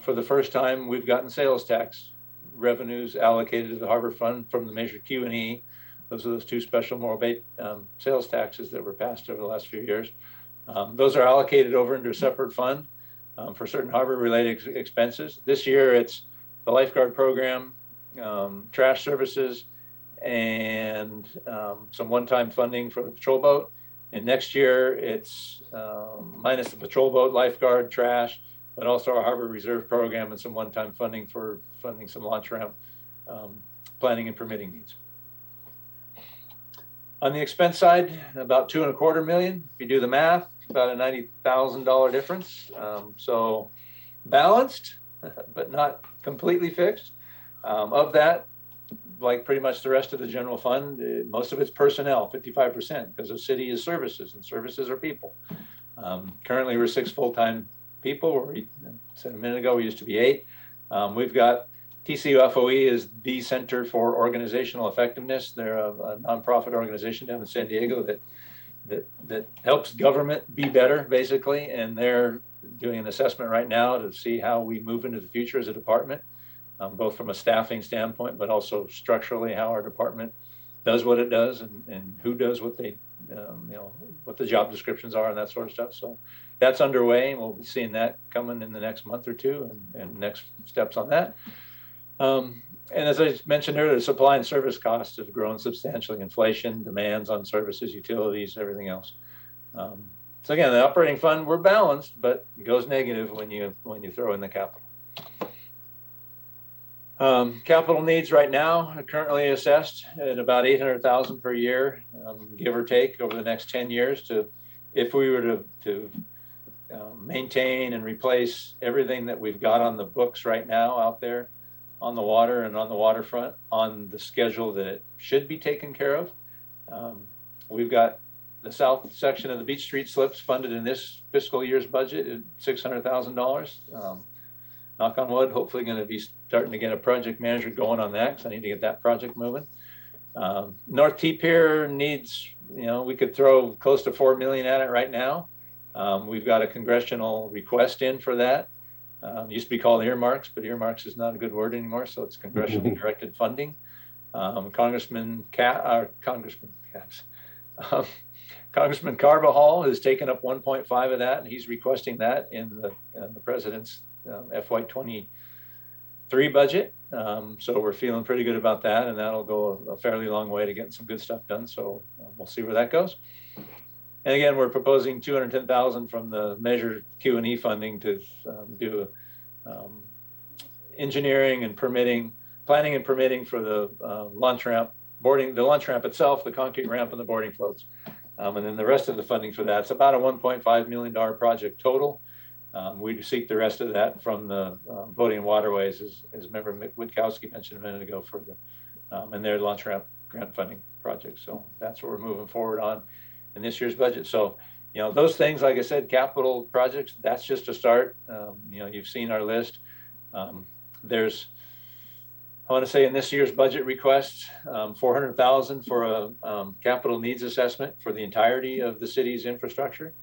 for the first time, we've gotten sales tax revenues allocated to the Harbor Fund from the Measure Q and E. Those are those 2 special moral bait sales taxes that were passed over the last few years. Those are allocated over into a separate fund for certain harbor-related expenses. This year, it's the lifeguard program, trash services, and some one-time funding for the patrol boat. And next year, it's minus the patrol boat, lifeguard, trash, but also our harbor reserve program and some one-time funding for funding some launch ramp planning and permitting needs. On the expense side, about $2.25 million. If you do the math, about a $90,000 difference. So balanced, but not completely fixed. Of that, like pretty much the rest of the general fund, most of it's personnel, 55%, because the city is services and services are people. Currently, we're 6 full-time people. I said a minute ago, we used to be 8. We've got TCUFOE is the Center for Organizational Effectiveness. They're a nonprofit organization down in San Diego that helps government be better, basically. And they're doing an assessment right now to see how we move into the future as a department, both from a staffing standpoint, but also structurally how our department does what it does and who does what they, what the job descriptions are and that sort of stuff. So that's underway, and we'll be seeing that coming in the next month or two and next steps on that. And as I mentioned earlier, the supply and service costs have grown substantially. Inflation, demands on services, utilities, everything else. So again, the operating fund, we're balanced, but it goes negative when you throw in the capital. Capital needs right now are currently assessed at about $800,000 per year, give or take, over the next 10 years. If we were to maintain and replace everything that we've got on the books right now out there on the water and on the waterfront on the schedule that it should be taken care of. We've got the south section of the Beach Street slips funded in this fiscal year's budget at $600,000. Knock on wood, hopefully going to be starting to get a project manager going on that because I need to get that project moving. North T Pier needs, we could throw close to $4 million at it right now. We've got a congressional request in for that. It used to be called earmarks, but earmarks is not a good word anymore, so it's congressionally directed funding. Congressman Katz Congressman Carbajal has taken up 1.5 of that, and he's requesting that in the president's FY23 budget. So we're feeling pretty good about that, and that'll go a fairly long way to getting some good stuff done. So we'll see where that goes. And again, we're proposing $210,000 from the Measure Q&E funding to do engineering and permitting, planning and permitting for the launch ramp, the launch ramp itself, the concrete ramp, and the boarding floats. And then the rest of the funding for that's about a $1.5 million project total. We seek the rest of that from the Boating and Waterways, as Member Witkowski mentioned a minute ago, for the and their launch ramp grant funding project. So that's what we're moving forward on in this year's budget. So, those things, like I said, capital projects, that's just a start. You've seen our list. There's, I want to say, in this year's budget request, $400,000 for a capital needs assessment for the entirety of the city's infrastructure.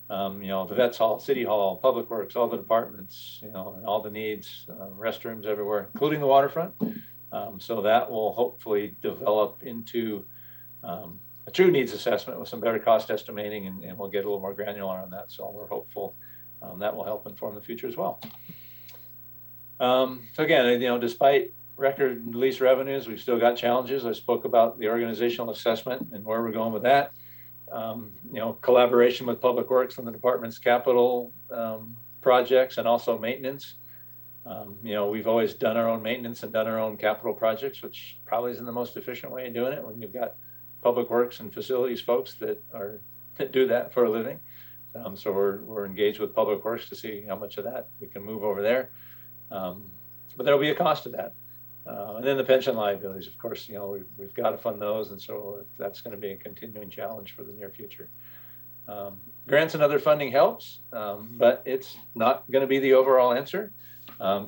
The Vets Hall, City Hall, Public Works, all the departments, and all the needs, restrooms everywhere, including the waterfront. So that will hopefully develop into a true needs assessment with some better cost estimating, and we'll get a little more granular on that. So we're hopeful that will help inform the future as well. So again, despite record lease revenues, we've still got challenges. I spoke about the organizational assessment and where we're going with that. Collaboration with Public Works and the department's capital projects, and also maintenance. We've always done our own maintenance and done our own capital projects, which probably isn't the most efficient way of doing it when you've got Public Works and facilities folks that do that for a living. So we're engaged with Public Works to see how much of that we can move over there. But there'll be a cost to that. And then the pension liabilities, of course, we've got to fund those. And so that's going to be a continuing challenge for the near future. Grants and other funding helps, but it's not going to be the overall answer.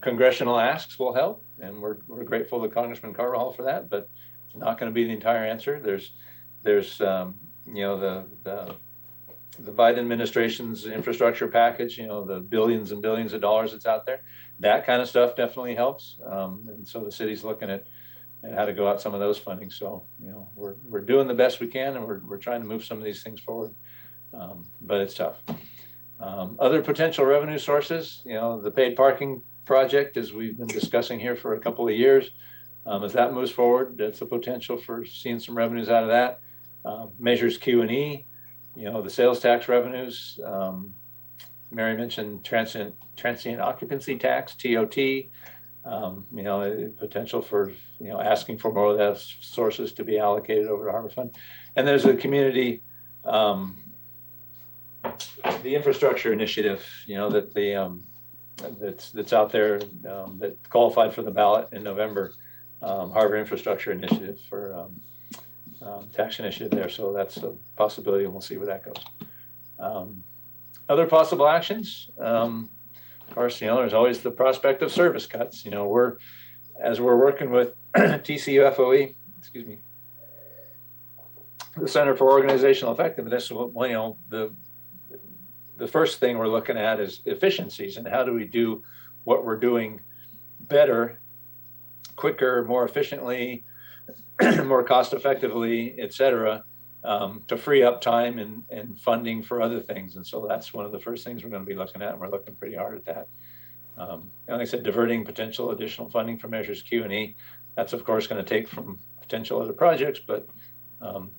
Congressional asks will help, and we're grateful to Congressman Carbajal for that, but it's not going to be the entire answer. There's the Biden administration's infrastructure package, the billions and billions of dollars that's out there. That kind of stuff definitely helps. And so the city's looking at how to go out some of those funding. So, we're doing the best we can, and we're trying to move some of these things forward. But it's tough. Other potential revenue sources, the paid parking project, as we've been discussing here for a couple of years, as that moves forward, that's a potential for seeing some revenues out of that. Measures Q&E, the sales tax revenues. Mary mentioned transient occupancy tax, TOT. Potential for asking for more of those sources to be allocated over to Harbor Fund. And there's a community, the infrastructure initiative, that's out there that qualified for the ballot in November. Harbor Infrastructure Initiative for tax initiative there. So that's a possibility, and we'll see where that goes. Other possible actions, of course, there's always the prospect of service cuts. We're working with TCFOE, the Center for Organizational Effectiveness. The first thing we're looking at is efficiencies, and how do we do what we're doing better, quicker, more efficiently, more cost effectively, et cetera, to free up time and funding for other things. And so that's one of the first things we're going to be looking at, and we're looking pretty hard at that. And like I said, diverting potential additional funding from Measures Q&E. That's, of course, going to take from potential other projects, but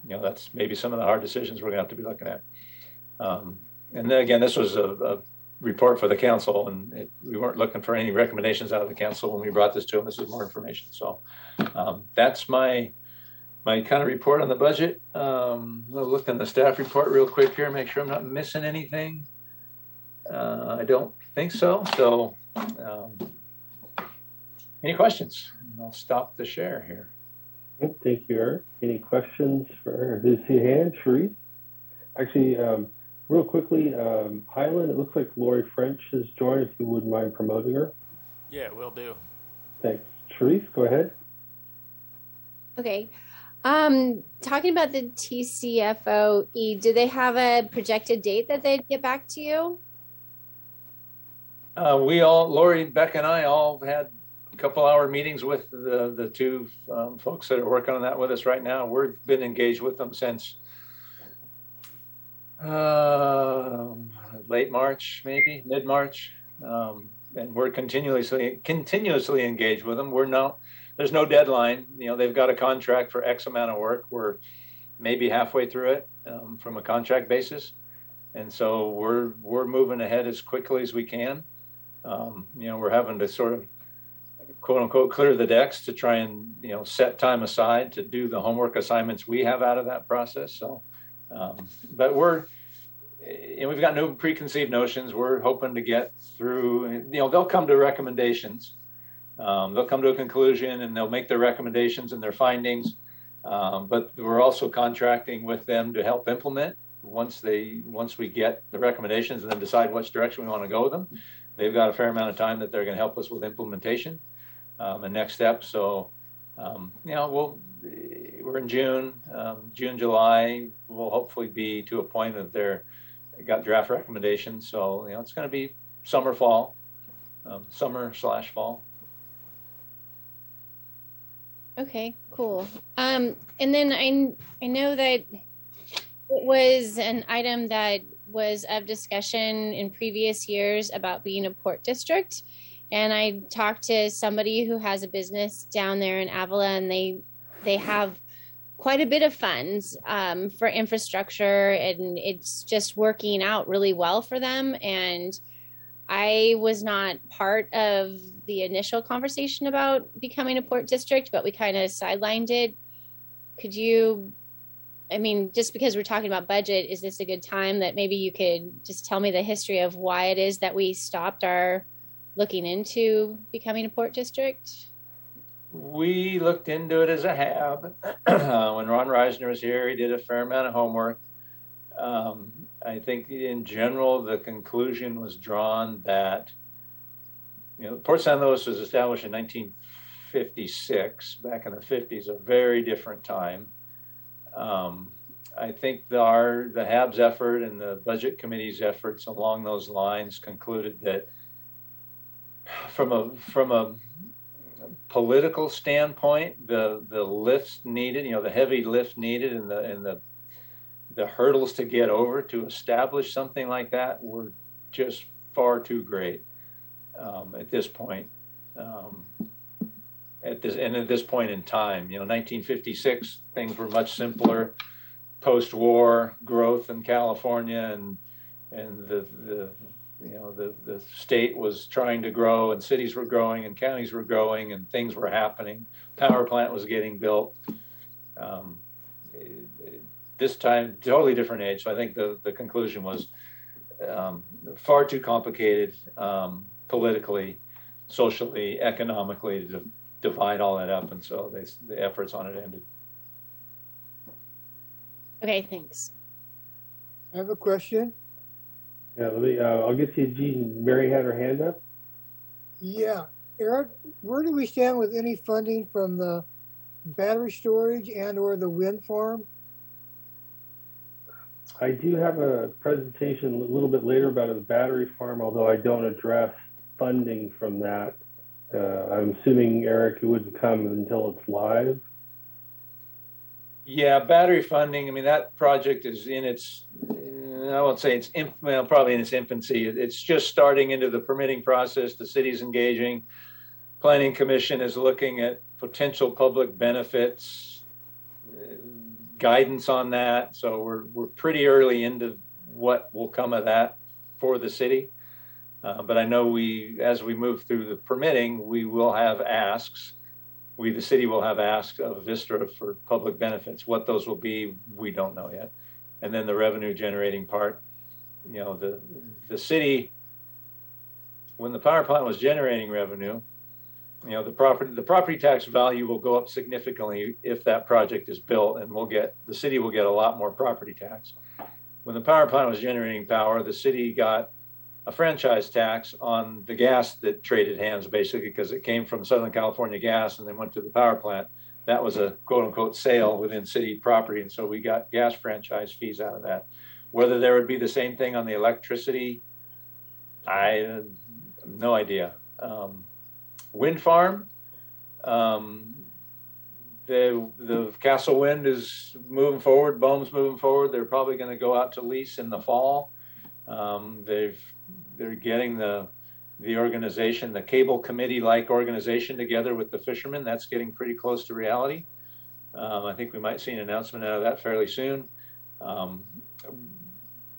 that's maybe some of the hard decisions we're going to have to be looking at. And then again, this was a report for the council, and we weren't looking for any recommendations out of the council when we brought this to them. This is more information. So that's my kind of report on the budget. I'll look in the staff report real quick here, make sure I'm not missing anything. I don't think so. So any questions? I'll stop the share here. Thank you, Eric. Any questions for this hand, Sharice? Actually, real quickly, Highland, it looks like Lori French has joined, if you wouldn't mind promoting her. Yeah, will do. Thanks. Sharice, go ahead. Okay. Talking about the TCFOE, do they have a projected date that they'd get back to you? Lori, Beck, and I all had a couple hour meetings with the two folks that are working on that with us right now. We've been engaged with them since Late March, maybe mid-March. And we're continuously engaged with them. There's no deadline. They've got a contract for X amount of work. We're maybe halfway through it from a contract basis. And so we're moving ahead as quickly as we can. We're having to sort of quote unquote clear the decks to try and set time aside to do the homework assignments we have out of that process. So, but we've got no preconceived notions. We're hoping to get through. They'll come to recommendations. They'll come to a conclusion and they'll make their recommendations and their findings. But we're also contracting with them to help implement once we get the recommendations and then decide which direction we want to go with them. They've got a fair amount of time that they're going to help us with implementation and next steps. So, we're in June, July. We'll hopefully be to a point that they're got draft recommendations. So, it's going to be summer/fall. Okay, cool. And then I know that it was an item that was of discussion in previous years about being a port district. And I talked to somebody who has a business down there in Avila, and they have quite a bit of funds for infrastructure, and it's just working out really well for them. And I was not part of the initial conversation about becoming a port district, but we kind of sidelined it. Could you, just because we're talking about budget, is this a good time that maybe you could just tell me the history of why it is that we stopped our looking into becoming a port district? We looked into it as a HAB. When Ron Reisner was here, he did a fair amount of homework. I think in general, the conclusion was drawn that, Port San Luis was established in 1956, back in the 50s, a very different time. I think the HAB's effort and the Budget Committee's efforts along those lines concluded that from a political standpoint, the lifts needed, the heavy lift needed and the hurdles to get over to establish something like that were just far too great at this point. At this point in time, 1956, things were much simpler. Post-war growth in California and the state was trying to grow, and cities were growing, and counties were growing, and things were happening. Power plant was getting built. This time, totally different age. So I think the conclusion was far too complicated politically, socially, economically to divide all that up, and so the efforts on it ended. Okay, thanks. I have a question. Yeah, I'll get to you, Jean. Mary had her hand up. Yeah, Eric, where do we stand with any funding from the battery storage and/or the wind farm? I do have a presentation a little bit later about a battery farm, although I don't address funding from that. I'm assuming, Eric, it wouldn't come until it's live. Yeah, battery funding. That project is in its, I won't say it's probably in its infancy. It's just starting into the permitting process. The city's engaging. Planning Commission is looking at potential public benefits, guidance on that. So we're pretty early into what will come of that for the city. But I know as we move through the permitting, we will have asks. The city will have asks of Vistra for public benefits. What those will be, we don't know yet. And then the revenue generating part, the city, when the power plant was generating revenue, the property tax value will go up significantly if that project is built, and the city will get a lot more property tax. When the power plant was generating power, the city got a franchise tax on the gas that traded hands, basically, because it came from Southern California Gas and then went to the power plant. That was a quote unquote sale within city property. And so we got gas franchise fees out of that. Whether there would be the same thing on the electricity, I have no idea. Wind farm, the Castle Wind is moving forward. Bohm's moving forward. They're probably going to go out to lease in the fall. They're getting the organization, the cable committee-like organization together with the fishermen. That's getting pretty close to reality. I think we might see an announcement out of that fairly soon.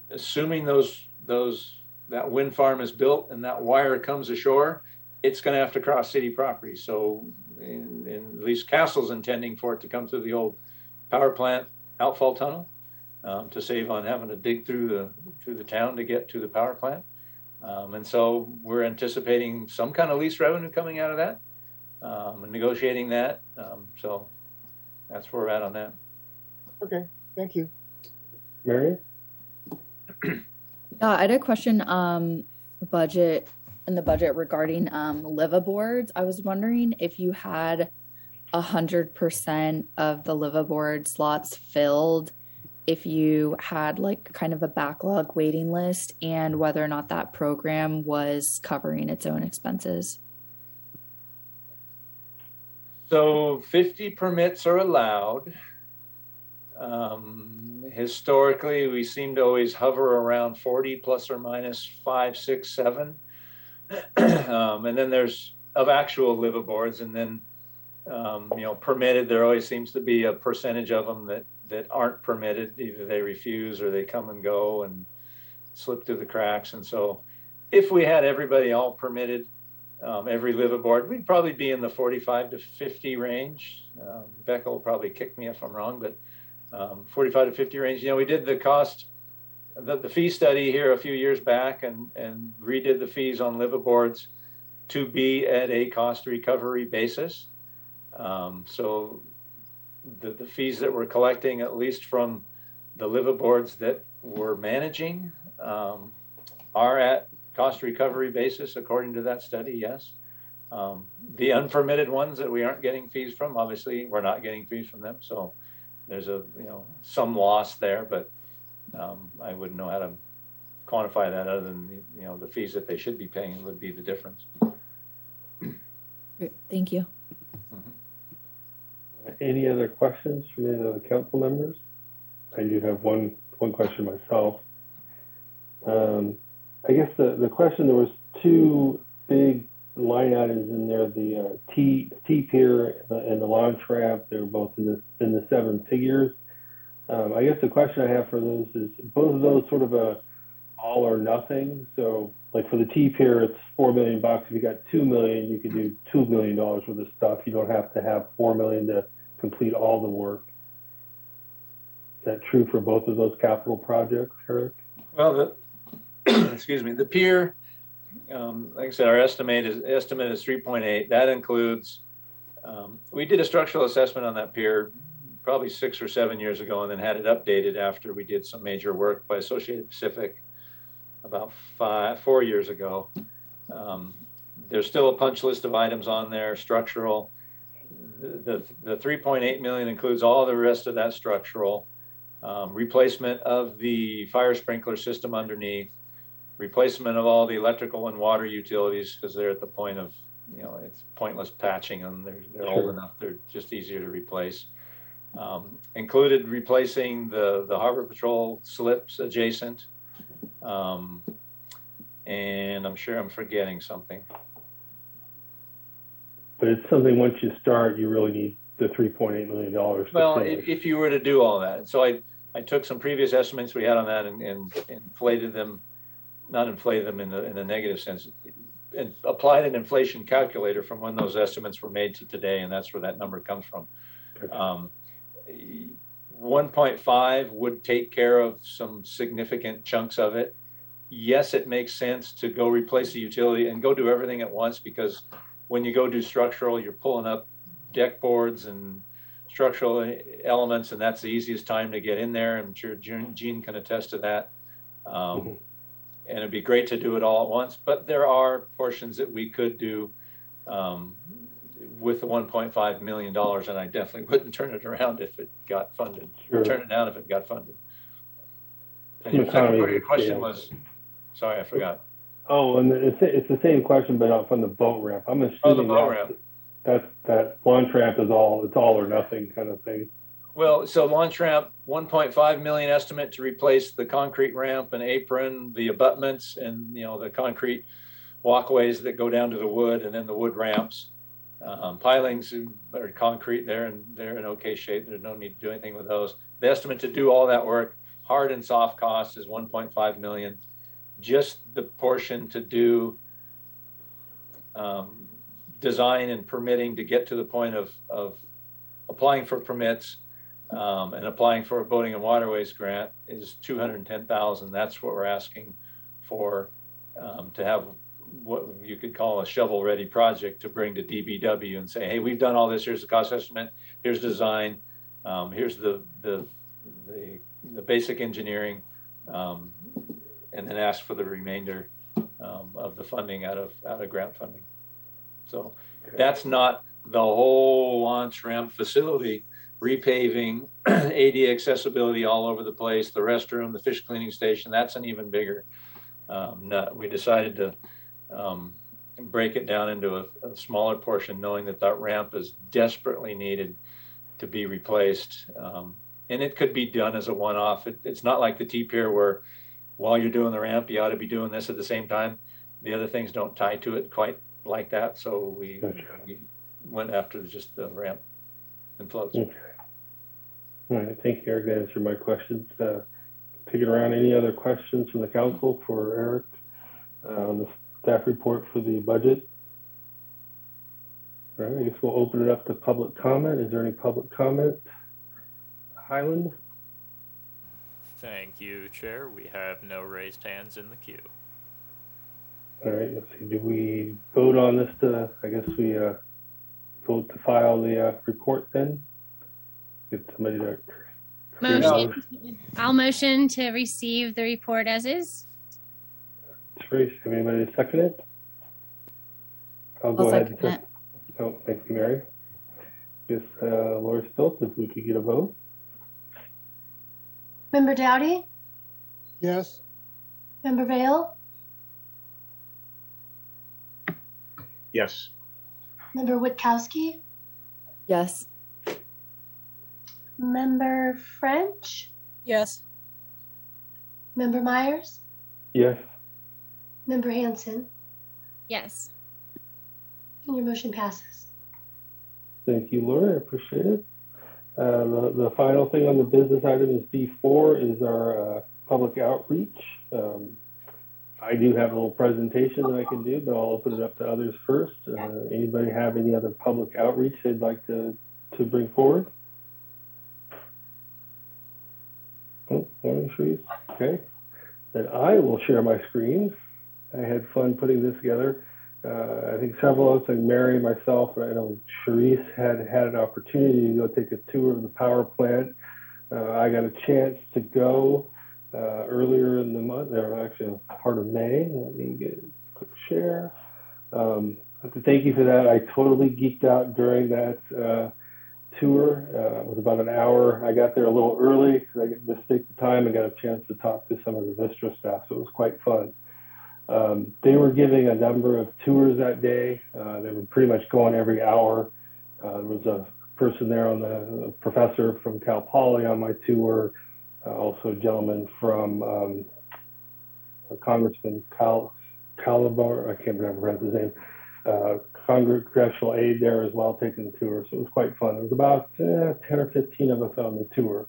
Assuming that wind farm is built and that wire comes ashore, it's going to have to cross city property. So at least Castle's intending for it to come through the old power plant outfall tunnel to save on having to dig through the town to get to the power plant. And so we're anticipating some kind of lease revenue coming out of that and negotiating that. So that's where we're at on that. Okay, thank you. Marion? I had a question budget regarding liveaboards. I was wondering if you had 100% of the liveaboard slots filled, if you had like kind of a backlog waiting list, and whether or not that program was covering its own expenses. So 50 permits are allowed. Historically, we seem to always hover around 40 plus or minus 5, 6, 7. And then there's of actual liveaboards, and then permitted. There always seems to be a percentage of them that aren't permitted. Either they refuse or they come and go and slip through the cracks. And so if we had everybody all permitted, every liveaboard, we'd probably be in the 45 to 50 range. Becca will probably kick me if I'm wrong, but 45 to 50 range. We did the fee study here a few years back and redid the fees on liveaboards to be at a cost recovery basis. So the fees that we're collecting, at least from the liveaboards that we're managing, are at cost recovery basis according to that study, yes. The unpermitted ones that we aren't getting fees from, obviously we're not getting fees from them. So there's some loss there, but I wouldn't know how to quantify that other than the fees that they should be paying would be the difference. Great. Thank you. Any other questions from any of the council members? I do have one question myself. I guess the question, there was two big line items in there, the T pier and the launch ramp. They're both in the 7 figures. I guess the question I have for those is, both of those sort of a all or nothing. So like for the T pier, it's $4 million. If you got $2 million, you could do $2 million worth of stuff. You don't have to have $4 million to complete all the work. Is that true for both of those capital projects, Eric? Well, excuse me, the pier, like I said, our estimate is 3.8. That includes, we did a structural assessment on that pier probably 6 or 7 years ago, and then had it updated after we did some major work by Associated Pacific about 4 years ago. There's still a punch list of items on there, structural. The 3.8 million includes all the rest of that structural, replacement of the fire sprinkler system underneath, replacement of all the electrical and water utilities, because they're at the point of, it's pointless patching them. They're old enough. They're just easier to replace. Included replacing the Harbor Patrol slips adjacent. And I'm sure I'm forgetting something. But it's something, once you start, you really need the $3.8 million. Well, if you were to do all that. So I took some previous estimates we had on that and inflated them, not inflated them in the negative sense, and applied an inflation calculator from when those estimates were made to today, and that's where that number comes from. 1.5 would take care of some significant chunks of it. Yes, it makes sense to go replace the utility and go do everything at once, because when you go do structural, you're pulling up deck boards and structural elements, and that's the easiest time to get in there. I'm sure Gene can attest to that. And it'd be great to do it all at once, but there are portions that we could do with the $1.5 million, and I definitely wouldn't turn it around if it got funded. Sure. Turn it down if it got funded. And your second part of your question was, sorry, I forgot. Oh, and it's the same question, but from the boat ramp. I'm assuming the boat ramp. that launch ramp is it's all or nothing kind of thing. Well, so launch ramp, 1.5 million estimate to replace the concrete ramp and apron, the abutments, and the concrete walkways that go down to the wood, and then the wood ramps. Pilings are concrete. They're in okay shape. There's no need to do anything with those. The estimate to do all that work, hard and soft costs, is 1.5 million. Just the portion to do design and permitting to get to the point of applying for permits and applying for a boating and waterways grant is 210,000. That's what we're asking for, to have what you could call a shovel-ready project to bring to DBW and say, hey, we've done all this. Here's the cost estimate. Here's design. Here's the basic engineering, and then ask for the remainder of the funding out of grant funding. So that's not the whole launch ramp facility. Repaving, AD accessibility all over the place, the restroom, the fish cleaning station, that's an even bigger nut. We decided to break it down into a smaller portion, knowing that ramp is desperately needed to be replaced. And it could be done as a one-off. It's not like the T-pier where while you're doing the ramp, you ought to be doing this at the same time. The other things don't tie to it quite like that. So we went after just the ramp and floats. Okay. All right, thank you, Eric. That answered my questions. Picking around, any other questions from the council for Eric on the staff report for the budget? All right, I guess we'll open it up to public comment. Is there any public comment? Highland? Thank you, Chair. We have no raised hands in the queue. All right, let's see. Do we vote on this I guess we vote to file the report then? Get somebody to Motion. I'll motion to receive the report as is. Trace, have anybody second it? I'll go ahead and second it. Oh, thank you, Mary. Guess Laura Stoltz, if we could get a vote. Member Dowdy? Yes. Member Vale? Yes. Member Witkowski? Yes. Member French? Yes. Member Myers? Yes. Member Hanson? Yes. And your motion passes. Thank you, Laura. I appreciate it. The final thing on the business item is D4 is our public outreach. I do have a little presentation that I can do, but I'll open it up to others first. Anybody have any other public outreach they'd like to bring forward? Oh, okay. Then I will share my screen. I had fun putting this together. I think several of us, like Mary, myself, I know Charisse had an opportunity to go take a tour of the power plant. I got a chance to go earlier in the month, or actually part of May. Let me get a quick share. I have to thank you for that. I totally geeked out during that tour. It was about an hour. I got there a little early because I mistake the time and got a chance to talk to some of the Vistra staff, so it was quite fun. They were giving a number of tours that day. They were pretty much going every hour. There was a person there a professor from Cal Poly on my tour, also a gentleman from Congressman Calabar, I can't remember his name, congressional aide there as well, taking the tour. So it was quite fun. It was about 10 or 15 of us on the tour.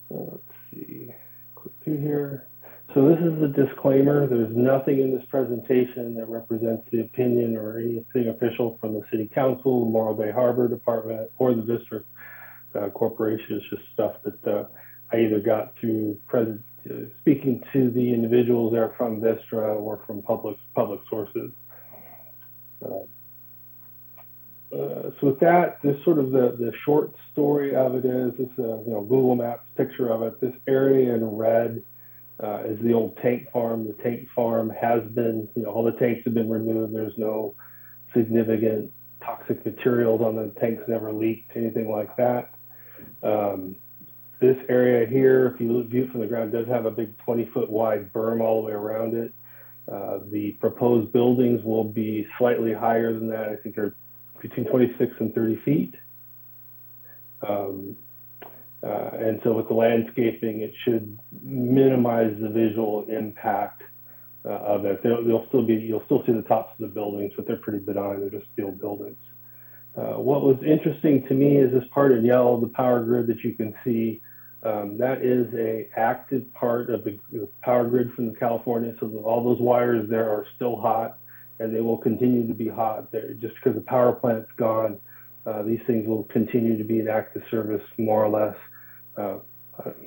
Let's see, click through here. So this is the disclaimer. There's nothing in this presentation that represents the opinion or anything official from the City Council, Morro Bay Harbor Department, or the District Corporation. It's just stuff that I either got through speaking to the individuals there from Vistra or from public sources. So with that, this sort of the short story of it is this Google Maps picture of it. This area in red is the old tank farm. The tank farm has been, all the tanks have been removed. There's no significant toxic materials on the tanks, never leaked, anything like that. This area here, if you view it from the ground, does have a big 20-foot wide berm all the way around it. The proposed buildings will be slightly higher than that. I think they're between 26 and 30 feet. And so with the landscaping, it should minimize the visual impact of it. You'll still see the tops of the buildings, but they're pretty benign. They're just steel buildings. What was interesting to me is this part in yellow, the power grid that you can see. That is a active part of the power grid from California. So all those wires there are still hot, and they will continue to be hot. Just because the power plant's gone, these things will continue to be in active service more or less.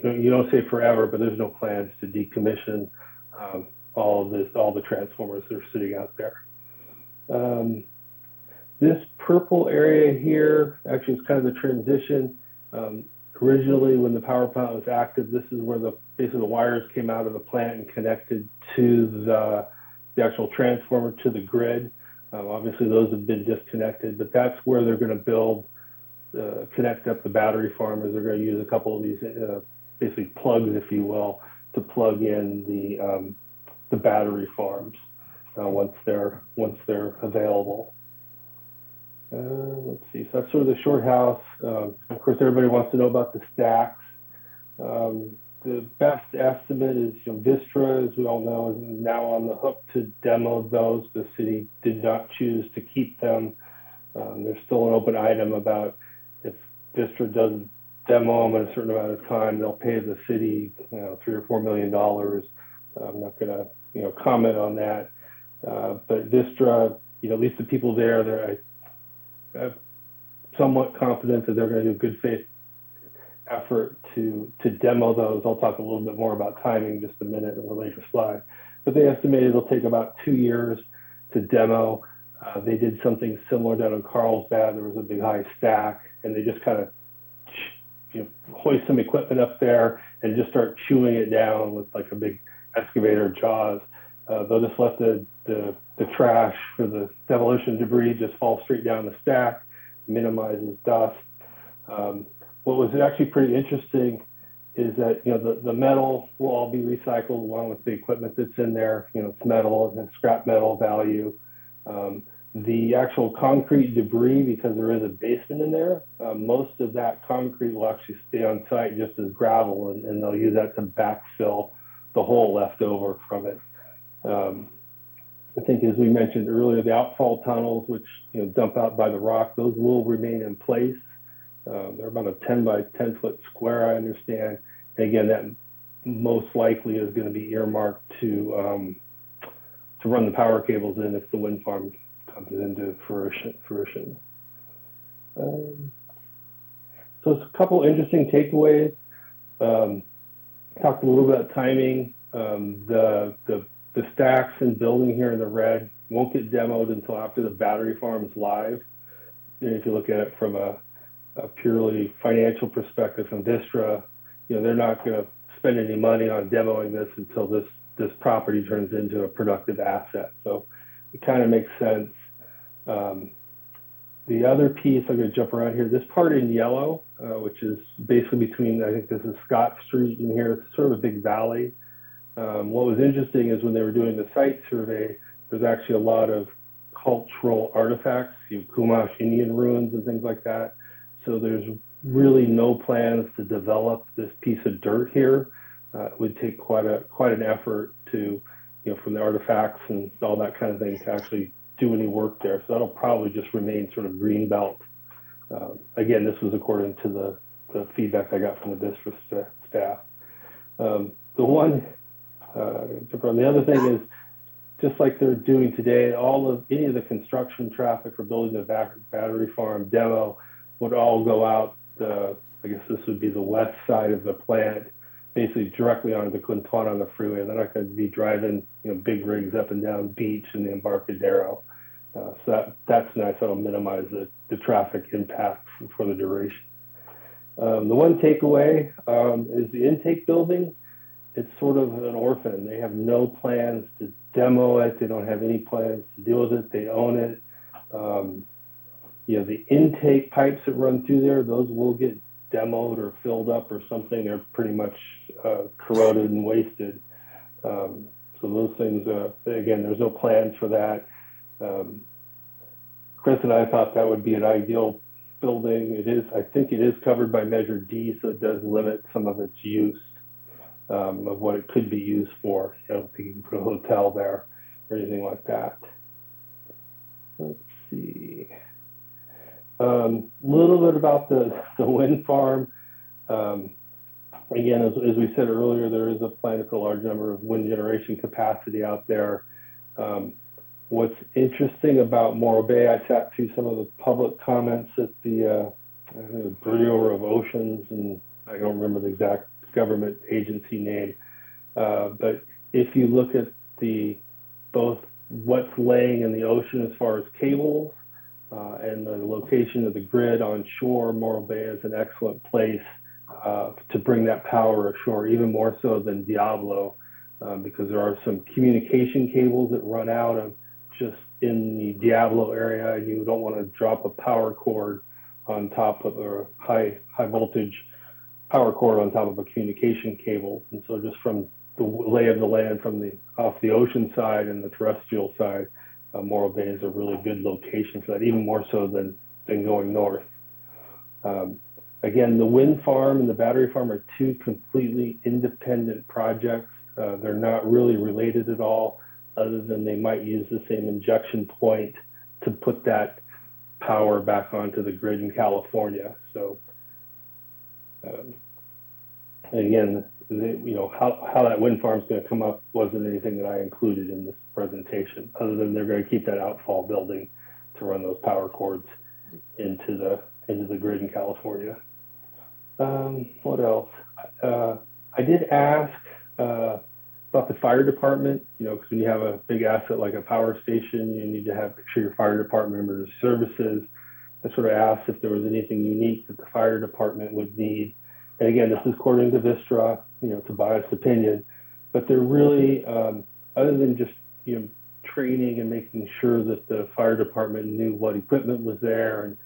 You don't say forever, but there's no plans to decommission all the transformers that are sitting out there. This purple area here actually is kind of the transition. Originally, when the power plant was active, this is where basically the wires came out of the plant and connected to the actual transformer to the grid. Obviously, those have been disconnected, but that's where they're going to build, connect up the battery farmers. They're going to use a couple of these basically plugs, if you will, to plug in the battery farms once they're available. Let's see, so that's sort of the short house. Of course, everybody wants to know about the stacks. The best estimate is Vistra, as we all know, is now on the hook to demo those. The city did not choose to keep them. There's still an open item about if Vistra doesn't demo them in a certain amount of time, they'll pay the city $3 or $4 million. I'm not going to comment on that. But Vistra, at least the people there, I'm somewhat confident that they're going to do a good faith effort to demo those. I'll talk a little bit more about timing in just a minute in a later slide. But they estimated it'll take about 2 years to demo. They did something similar down in Carlsbad. There was a big high stack, and they just kind of hoist some equipment up there and just start chewing it down with like a big excavator jaws. They'll just let the trash or the demolition debris just fall straight down the stack, minimizes dust. What was actually pretty interesting is that the metal will all be recycled along with the equipment that's in there. It's metal and scrap metal value. The actual concrete debris, because there is a basement in there, most of that concrete will actually stay on site just as gravel, and they'll use that to backfill the hole left over from it. I think, as we mentioned earlier, the outfall tunnels, which dump out by the rock, those will remain in place. They're about a 10 by 10 foot square, I understand. And again, that most likely is going to be earmarked to run the power cables in if the wind farm comes into fruition. So it's a couple interesting takeaways. Talked a little bit about timing. The stacks and building here in the red won't get demoed until after the battery farm is live. And if you look at it from a purely financial perspective from Vistra, they're not going to spend any money on demoing this until this property turns into a productive asset. So it kind of makes sense. The other piece, I'm going to jump around here, this part in yellow, which is basically between, I think this is Scott Street and here, it's sort of a big valley. What was interesting is when they were doing the site survey, there's actually a lot of cultural artifacts, Chumash Indian ruins and things like that. So there's really no plans to develop this piece of dirt here. It would take quite an effort to, from the artifacts and all that kind of thing to actually do any work there. So that'll probably just remain sort of green belt. Again, this was according to the feedback I got from the district staff. The other thing is, just like they're doing today, any of the construction traffic for building the battery farm demo would all go out, I guess this would be the west side of the plant, basically directly onto the Quintana on the freeway. They're not going to be driving big rigs up and down Beach and the Embarcadero. So that's nice. That'll minimize the traffic impact for the duration. The one takeaway is the intake building. It's sort of an orphan. They have no plans to demo it. They don't have any plans to deal with it. They own it. The intake pipes that run through there, those will get demoed or filled up or something. They're pretty much corroded and wasted. So those things, again, there's no plans for that. Chris and I thought that would be an ideal building. It is, I think it is covered by Measure D, so it does limit some of its use of what it could be used for. You know, if you can put a hotel there or anything like that. Let's see. A little bit about the wind farm. Again, as we said earlier, there is a plan for a large number of wind generation capacity out there. What's interesting about Morro Bay, I sat through some of the public comments at the Bureau of Oceans, and I don't remember the exact government agency name, but if you look at both what's laying in the ocean as far as cables and the location of the grid on shore, Morro Bay is an excellent place to bring that power ashore, even more so than Diablo, because there are some communication cables that run out of just in the Diablo area, and you don't want to drop a power cord on top of a high voltage power cord on top of a communication cable. And so just from the lay of the land from off the ocean side and the terrestrial side, Morro Bay is a really good location for that, even more so than going north. Again, the wind farm and the battery farm are two completely independent projects. They're not really related at all, other than they might use the same injection point to put that power back onto the grid in California. So again, how that wind farm is going to come up wasn't anything that I included in this presentation, other than they're going to keep that outfall building to run those power cords into the grid in California. What else? I did ask about the fire department, because when you have a big asset like a power station, you need to make sure your fire department members services. I sort of asked if there was anything unique that the fire department would need. And again, this is according to Vistra, it's a biased opinion, but they're really, other than just, training and making sure that the fire department knew what equipment was there and,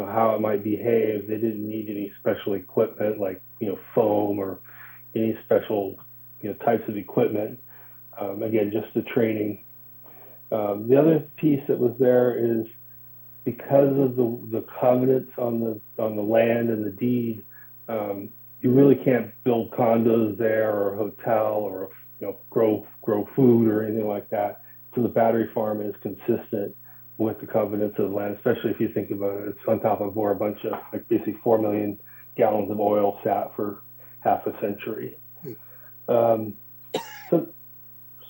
how it might behave, they didn't need any special equipment like, foam or any special, types of equipment. Again, just the training. The other piece that was there is because of the covenants on the land and the deed, you really can't build condos there or a hotel or grow food or anything like that. So the battery farm is consistent with the covenants of the land, especially if you think about it. It's on top of where a bunch of basically 4 million gallons of oil sat for half a century. So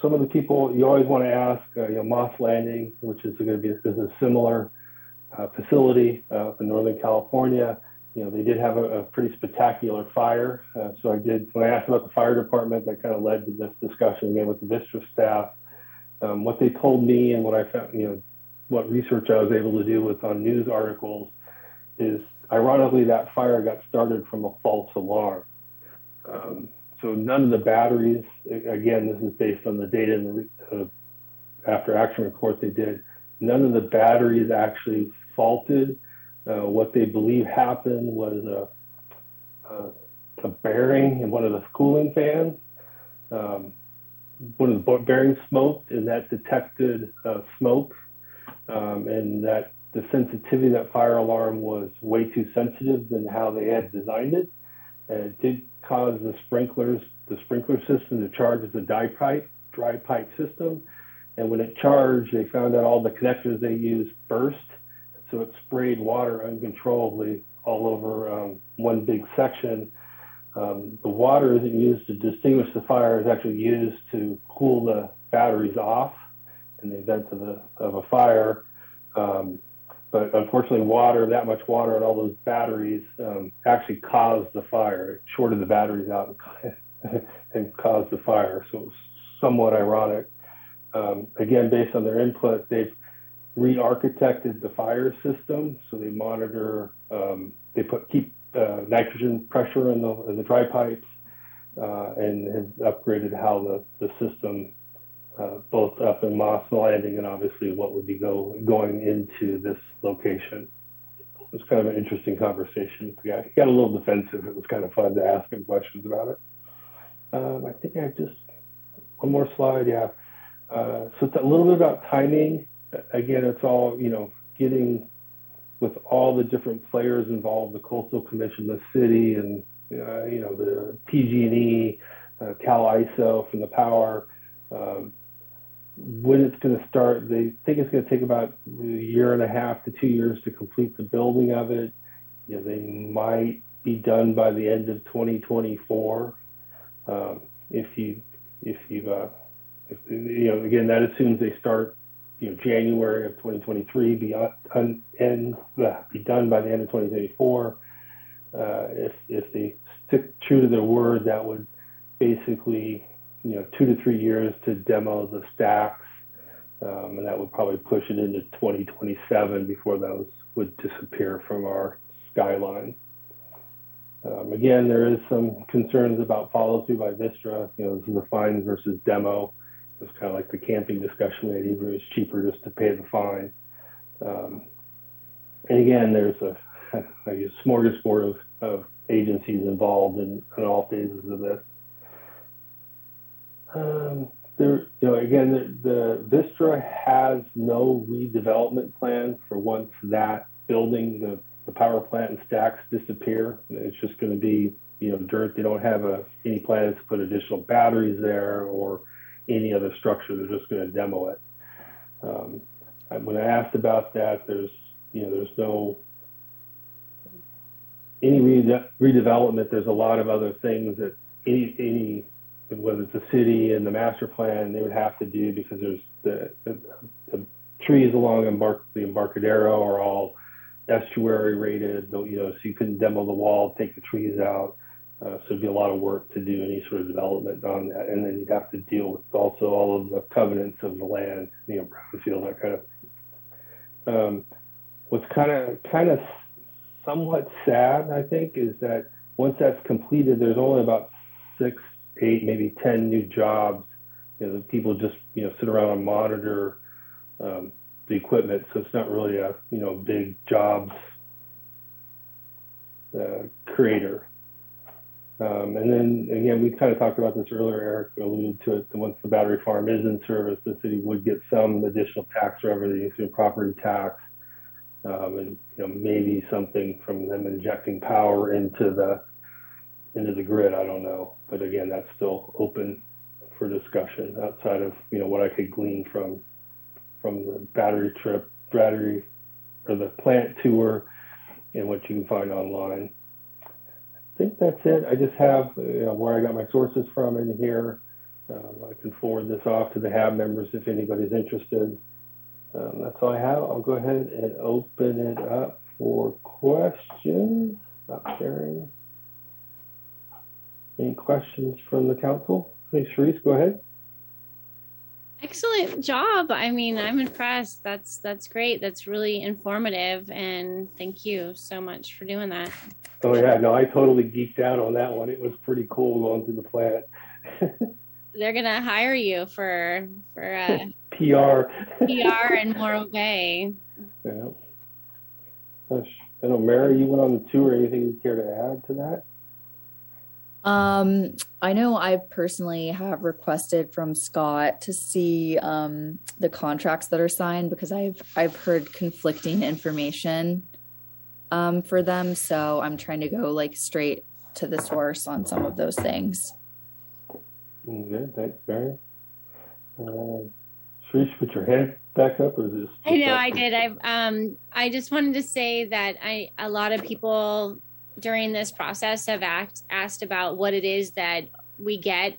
some of the people you always want to ask, Moss Landing, which is going to be a similar facility up in Northern California. They did have a pretty spectacular fire. So when I asked about the fire department, that kind of led to this discussion again with the Vistra staff. What they told me and what I found, what research I was able to do on news articles is, ironically, that fire got started from a false alarm. So none of the batteries, again, this is based on the data in the after action report they did, none of the batteries actually faulted. What they believe happened was a bearing in one of the cooling fans. One of the bearings smoked, and that detected smoke, and that the sensitivity of that fire alarm was way too sensitive than how they had designed it. And it did cause the sprinkler system to charge as a dry pipe system. And when it charged, they found out all the connectors they used burst. So it sprayed water uncontrollably all over one big section. The water isn't used to distinguish the fire, it's actually used to cool the batteries off in the event of a fire. But unfortunately, that much water and all those batteries actually caused the fire. It shorted the batteries out and caused the fire. So it was somewhat ironic. Again, based on their input, they've re-architected the fire system. So they monitor, keep nitrogen pressure in the dry pipes and have upgraded how the system, both up in Moss Landing and obviously what would be going into this location. It was kind of an interesting conversation with the guy. He got a little defensive. It was kind of fun to ask him questions about it. I think I have just one more slide. Yeah. So it's a little bit about timing. Again, it's all, getting with all the different players involved, the Coastal Commission, the city, and the PG&E, Cal ISO from the power. When it's going to start, they think it's going to take about a year and a half to 2 years to complete the building of it. They might be done by the end of 2024. Again, that assumes they start, January of 2023, be done by the end of 2024. If they stick true to their word, that would basically, 2 to 3 years to demo the stacks, and that would probably push it into 2027 before those would disappear from our skyline. Again, there is some concerns about follow through by Vistra. This is a fine versus demo. It's kind of like the camping discussion we had. Either it's cheaper just to pay the fine. And again, there's a smorgasbord of agencies involved in all phases of this. The Vistra has no redevelopment plan for once that building, the power plant and stacks disappear. It's just going to be, dirt. They don't have any plans to put additional batteries there or any other structure. They're just going to demo it. When I asked about that, there's no any redevelopment. There's a lot of other things that any whether it's the city and the master plan, they would have to do, because there's the trees along the Embarcadero are all estuary rated, so you couldn't demo the wall, take the trees out. So it'd be a lot of work to do any sort of development on that. And then you'd have to deal with also all of the covenants of the land, brownfield, that kind of thing. What's kind of somewhat sad, I think, is that once that's completed, there's only about 6, 8, maybe 10 new jobs. The people just sit around and monitor the equipment, so it's not really a big jobs creator. And then again, we kind of talked about this earlier. Eric alluded to it. Once the battery farm is in service, the city would get some additional tax revenue through property tax, and maybe something from them injecting power into the grid. I don't know, but again, that's still open for discussion outside of what I could glean from the battery or the plant tour and what you can find online. I think that's it. I just have where I got my sources from in here. I can forward this off to the HAB members if anybody's interested. That's all I have. I'll go ahead and open it up for questions. Stop sharing. Any questions from the council? Hey, Sharice, go ahead. Excellent job. I mean, I'm impressed. That's great. That's really informative, and thank you so much for doing that. Oh yeah, no, I totally geeked out on that one. It was pretty cool going through the plant. They're gonna hire you for PR and Morro Bay. Yeah. I know, Mary, you went on the tour. Anything you care to add to that? I know I personally have requested from Scott to see the contracts that are signed, because I've heard conflicting information for them, so I'm trying to go straight to the source on some of those things. Good, thanks, Mary. Sharice, put your hand back up, or is this? I know I did. I just wanted to say that a lot of people during this process have asked about what it is that we get,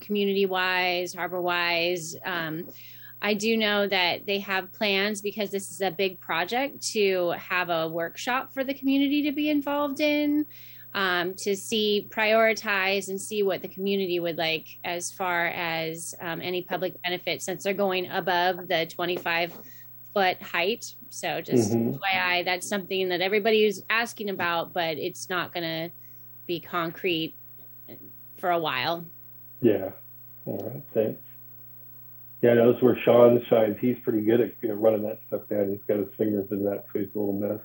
community wise, harbor wise. I do know that they have plans, because this is a big project, to have a workshop for the community to be involved in, to prioritize and see what the community would like as far as any public benefit, since they're going above the 25-foot height. So just FYI, that's something that everybody is asking about, but it's not going to be concrete for a while. Yeah. All right. Thanks. Yeah, that's where Sean shines. He's pretty good at running that stuff down. He's got his fingers in that, so he's a little mess.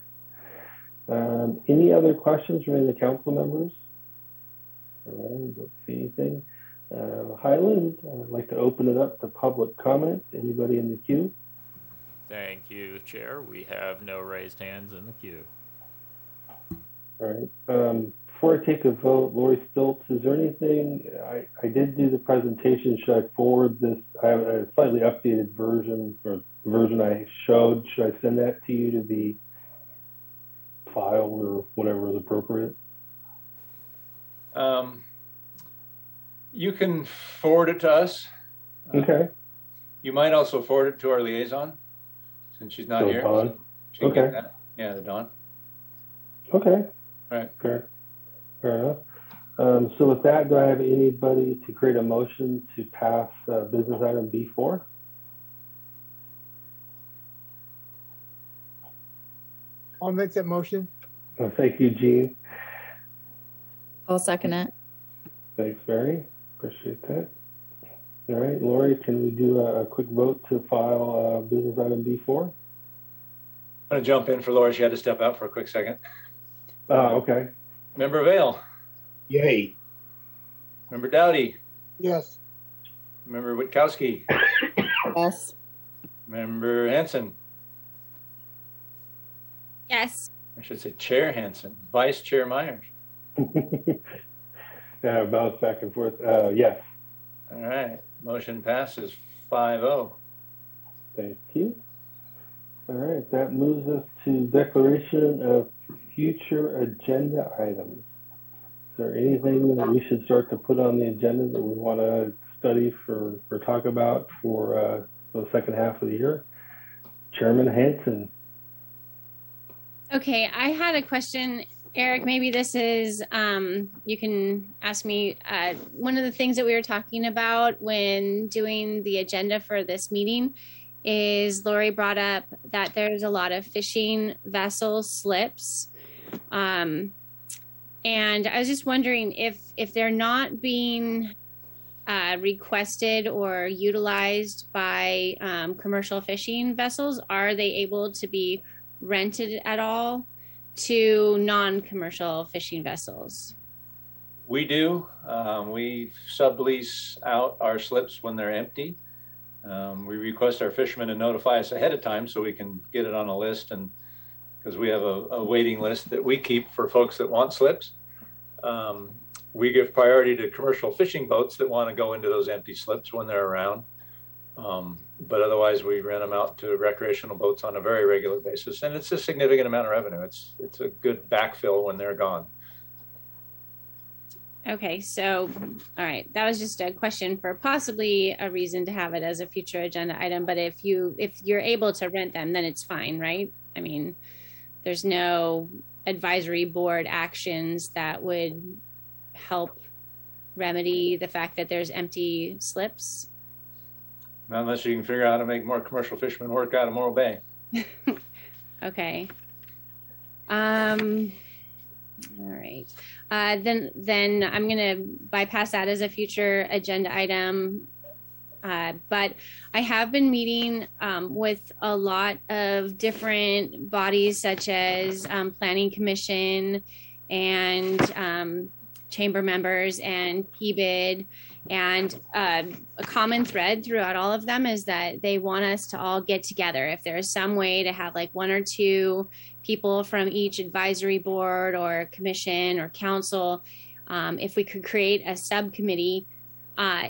Any other questions from any of the council members? All right, let's see anything. Highland, I'd like to open it up to public comment. Anybody in the queue? Thank you, Chair. We have no raised hands in the queue. All right. Before I take a vote, Lori Stilts, is there anything, I did do the presentation. Should I forward this? I have a slightly updated version, or the version I showed. Should I send that to you to be filed or whatever is appropriate? You can forward it to us. Okay. You might also forward it to our liaison, since she's not So here. Dawn? She can get Okay. that. Yeah, the Dawn. Okay. All right. Fair enough. So with that, do I have anybody to create a motion to pass business item B4? I'll make that motion. Thank you, Gene. I'll second it. Thanks, Mary. Appreciate that. All right, Lori, can we do a quick vote to file business item B4? I'm going to jump in for Laura. She had to step out for a quick second. Okay. Member Vale. Yay. Member Dowdy. Yes. Member Witkowski. Yes. Member Hanson. Yes. I should say Chair Hanson. Vice Chair Myers. Yeah, bounce back and forth. Yes. All right. Motion passes 5-0. Thank you. All right, that moves us to declaration of future agenda items. Is there anything that we should start to put on the agenda that we want to study for or talk about for the second half of the year? Chairman Hanson. Okay, I had a question, Eric. Maybe this is, you can ask me. One of the things that we were talking about when doing the agenda for this meeting is Lori brought up that there's a lot of fishing vessel slips. And I was just wondering if they're not being requested or utilized by commercial fishing vessels, are they able to be rented at all to non-commercial fishing vessels? We do. We sublease out our slips when they're empty. We request our fishermen to notify us ahead of time so we can get it on a list, and because we have a waiting list that we keep for folks that want slips. We give priority to commercial fishing boats that want to go into those empty slips when they're around. But otherwise, we rent them out to recreational boats on a very regular basis, and it's a significant amount of revenue. It's a good backfill when they're gone. Okay, so, all right, that was just a question for possibly a reason to have it as a future agenda item. But if you're able to rent them, then it's fine, right? I mean, there's no advisory board actions that would help remedy the fact that there's empty slips. Not unless you can figure out how to make more commercial fishermen work out of Morro Bay. Okay. All right. Then I'm going to bypass that as a future agenda item. But I have been meeting with a lot of different bodies, such as Planning Commission and chamber members and PBID. And a common thread throughout all of them is that they want us to all get together. If there's some way to have like one or two people from each advisory board or commission or council, if we could create a subcommittee,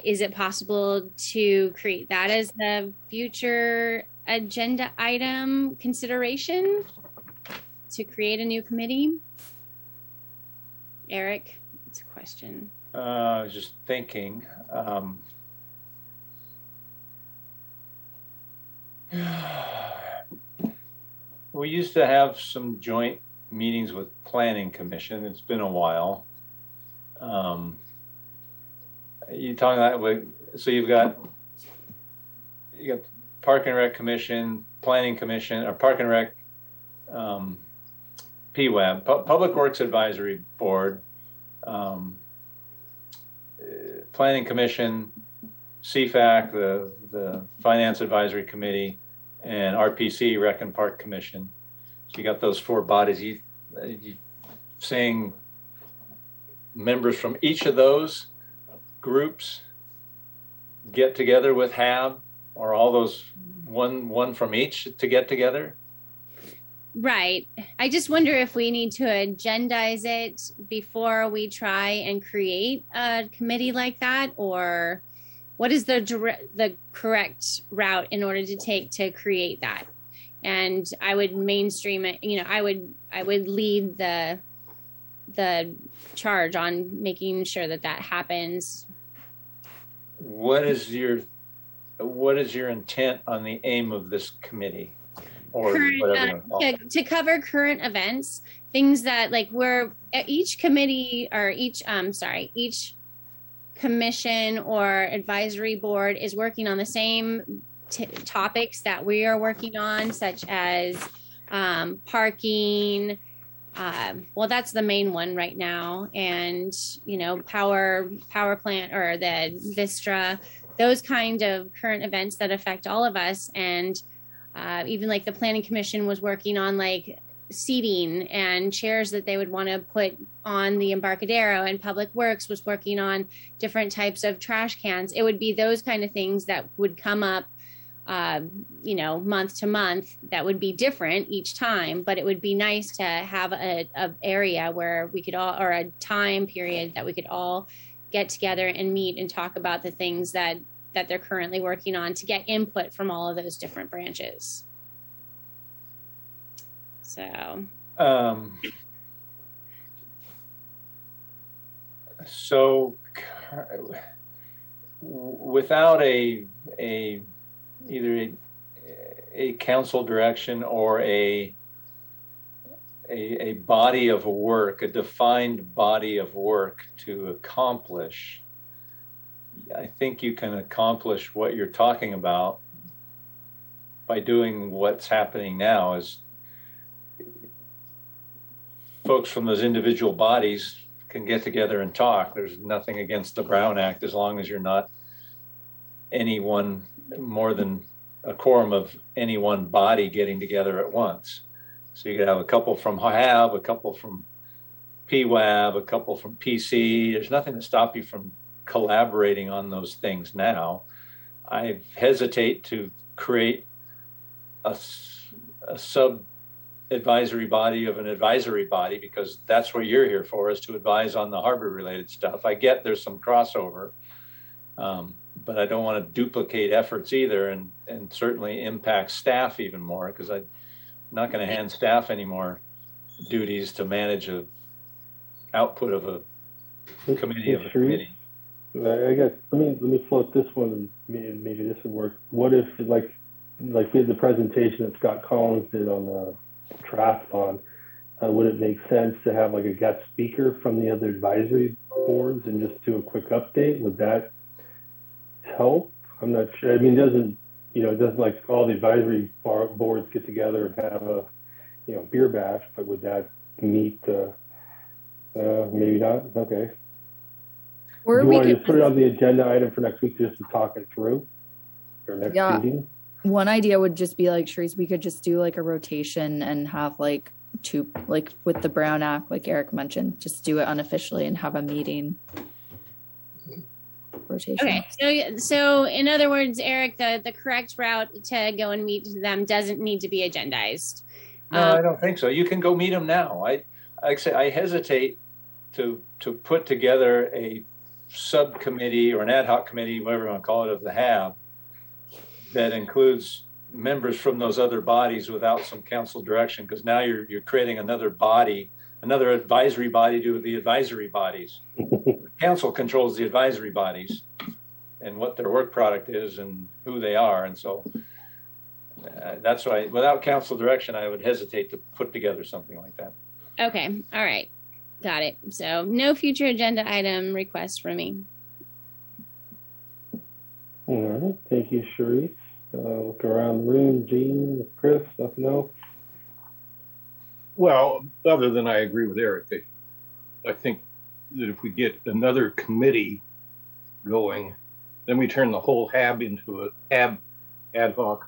is it possible to create that as the future agenda item consideration to create a new committee? Eric, it's a question. I was just thinking. We used to have some joint meetings with Planning Commission. It's been a while. You talking about, so you got Park and Rec Commission, Planning Commission, or Park and Rec, PWAB, Public Works Advisory Board, Planning Commission, CFAC, the Finance Advisory Committee, and RPC, Rec and Park Commission. So you got those four bodies. You saying members from each of those groups get together with HAB, or all those one from each to get together? Right. I just wonder if we need to agendize it before we try and create a committee like that, or what is the correct route in order to take to create that? And I would mainstream it. You know, I would lead the charge on making sure that happens. What is your intent on the aim of this committee? Or To cover current events, things that like each committee or each commission or advisory board is working on the same topics that we are working on, such as parking. Well, that's the main one right now, and power plant or the Vistra, those kind of current events that affect all of us. And even like the planning commission was working on like seating and chairs that they would want to put on the Embarcadero, and Public Works was working on different types of trash cans. It would be those kind of things that would come up, month to month, that would be different each time, but it would be nice to have a area where we could all, or a time period that we could all get together and meet and talk about the things that they're currently working on, to get input from all of those different branches. So, without either a council direction or a body of work, a defined body of work to accomplish, I think you can accomplish what you're talking about by doing what's happening now. Is folks from those individual bodies can get together and talk. There's nothing against the Brown Act as long as you're not any one, more than a quorum of any one body getting together at once. So you could have a couple from HAB, a couple from PWAB, a couple from PC. There's nothing to stop you from collaborating on those things now. I hesitate to create a sub advisory body of an advisory body, because that's what you're here for, is to advise on the harbor related stuff. I get there's some crossover, but I don't want to duplicate efforts either, and certainly impact staff even more, because I'm not going to hand staff any more duties to manage a output of a committee of a committee. I guess let me float this one, and maybe this would work. What if like we had the presentation that Scott Collins did on the triathlon? Would it make sense to have like a guest speaker from the other advisory boards and just do a quick update? Would that help? I'm not sure. I mean, it doesn't like all the advisory boards get together and have a beer bash, but would that meet? Maybe not. Okay. Or do you we want to could just put it on the agenda item for next week just to talk it through, or next meeting? One idea would just be like, Sharice, we could just do like a rotation and have like two, like with the Brown Act, like Eric mentioned, just do it unofficially and have a meeting. Rotation. Okay, so in other words, Eric, the correct route to go and meet them doesn't need to be agendized. No, I don't think so. You can go meet them now. I hesitate to put together a subcommittee or an ad hoc committee, whatever you want to call it, of the HAB that includes members from those other bodies without some council direction, because now you're creating another body, another advisory body to the advisory bodies. Council controls the advisory bodies and what their work product is and who they are, and so that's why without council direction I would hesitate to put together something like that. Okay, all right, got it. So no future agenda item requests from me. All right, thank you, Sharice. Look around the room. Gene, Chris, nothing else? Well, other than I agree with Eric, I think that if we get another committee going, then we turn the whole HAB into a HAB ad hoc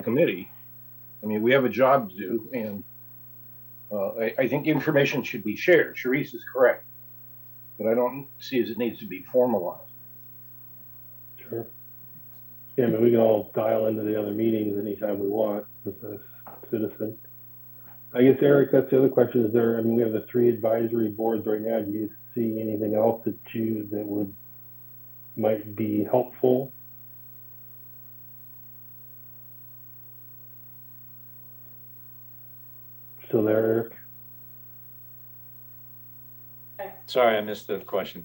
committee. I mean, we have a job to do, and I think information should be shared. Sharice is correct, but I don't see as it needs to be formalized. Sure. Yeah, I mean, we can all dial into the other meetings anytime we want as a citizen. I guess, Eric, that's the other question. Is there, I mean, we have the 3 advisory boards right now. Do you see anything else that might be helpful? Still there, Eric? Sorry, I missed the question.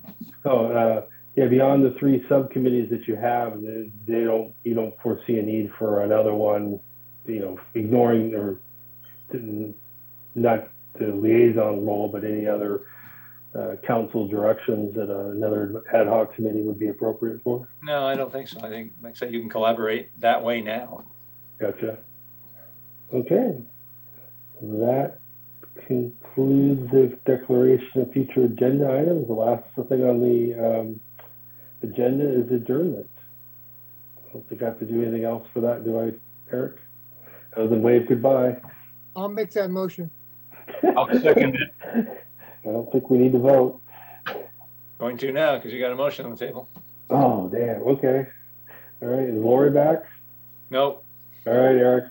Yeah, beyond the 3 subcommittees that you have, you don't foresee a need for another one, ignoring or not the liaison role, but any other council directions that another ad hoc committee would be appropriate for? No, I don't think so. I think, like I said, you can collaborate that way now. Gotcha. Okay. That concludes the declaration of future agenda items. The last thing on the agenda is adjournment. I don't think I have to do anything else for that, do I, Eric? Other than wave goodbye. I'll make that motion. I'll second it. I don't think we need to vote. Going to now because you got a motion on the table. Oh, damn. Okay. All right. Is Lori back? Nope. All right, Eric.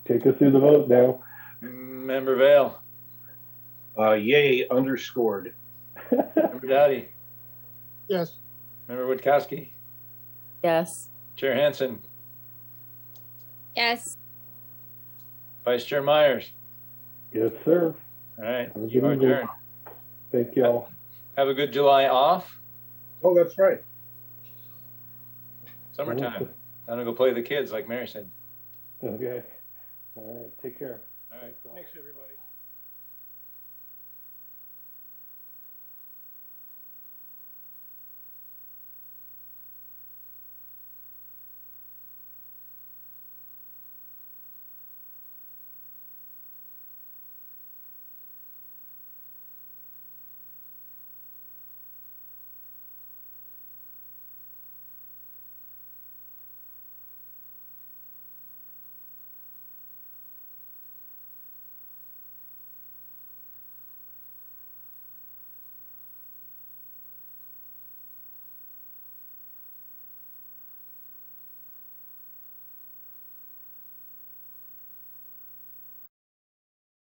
Take us through the vote now. Member Vale. Yay, underscored. Member Dowdy. Yes. Member Witkowski. Yes. Chair Hansen. Yes. Vice Chair Myers. Yes, sir. All right. Have a good You are evening. adjourned. Thank you all. Have a good July off. Oh, that's right. Summertime. I'm going to go play the kids, like Mary said. Okay. All right. Take care. All right. Thanks, everybody.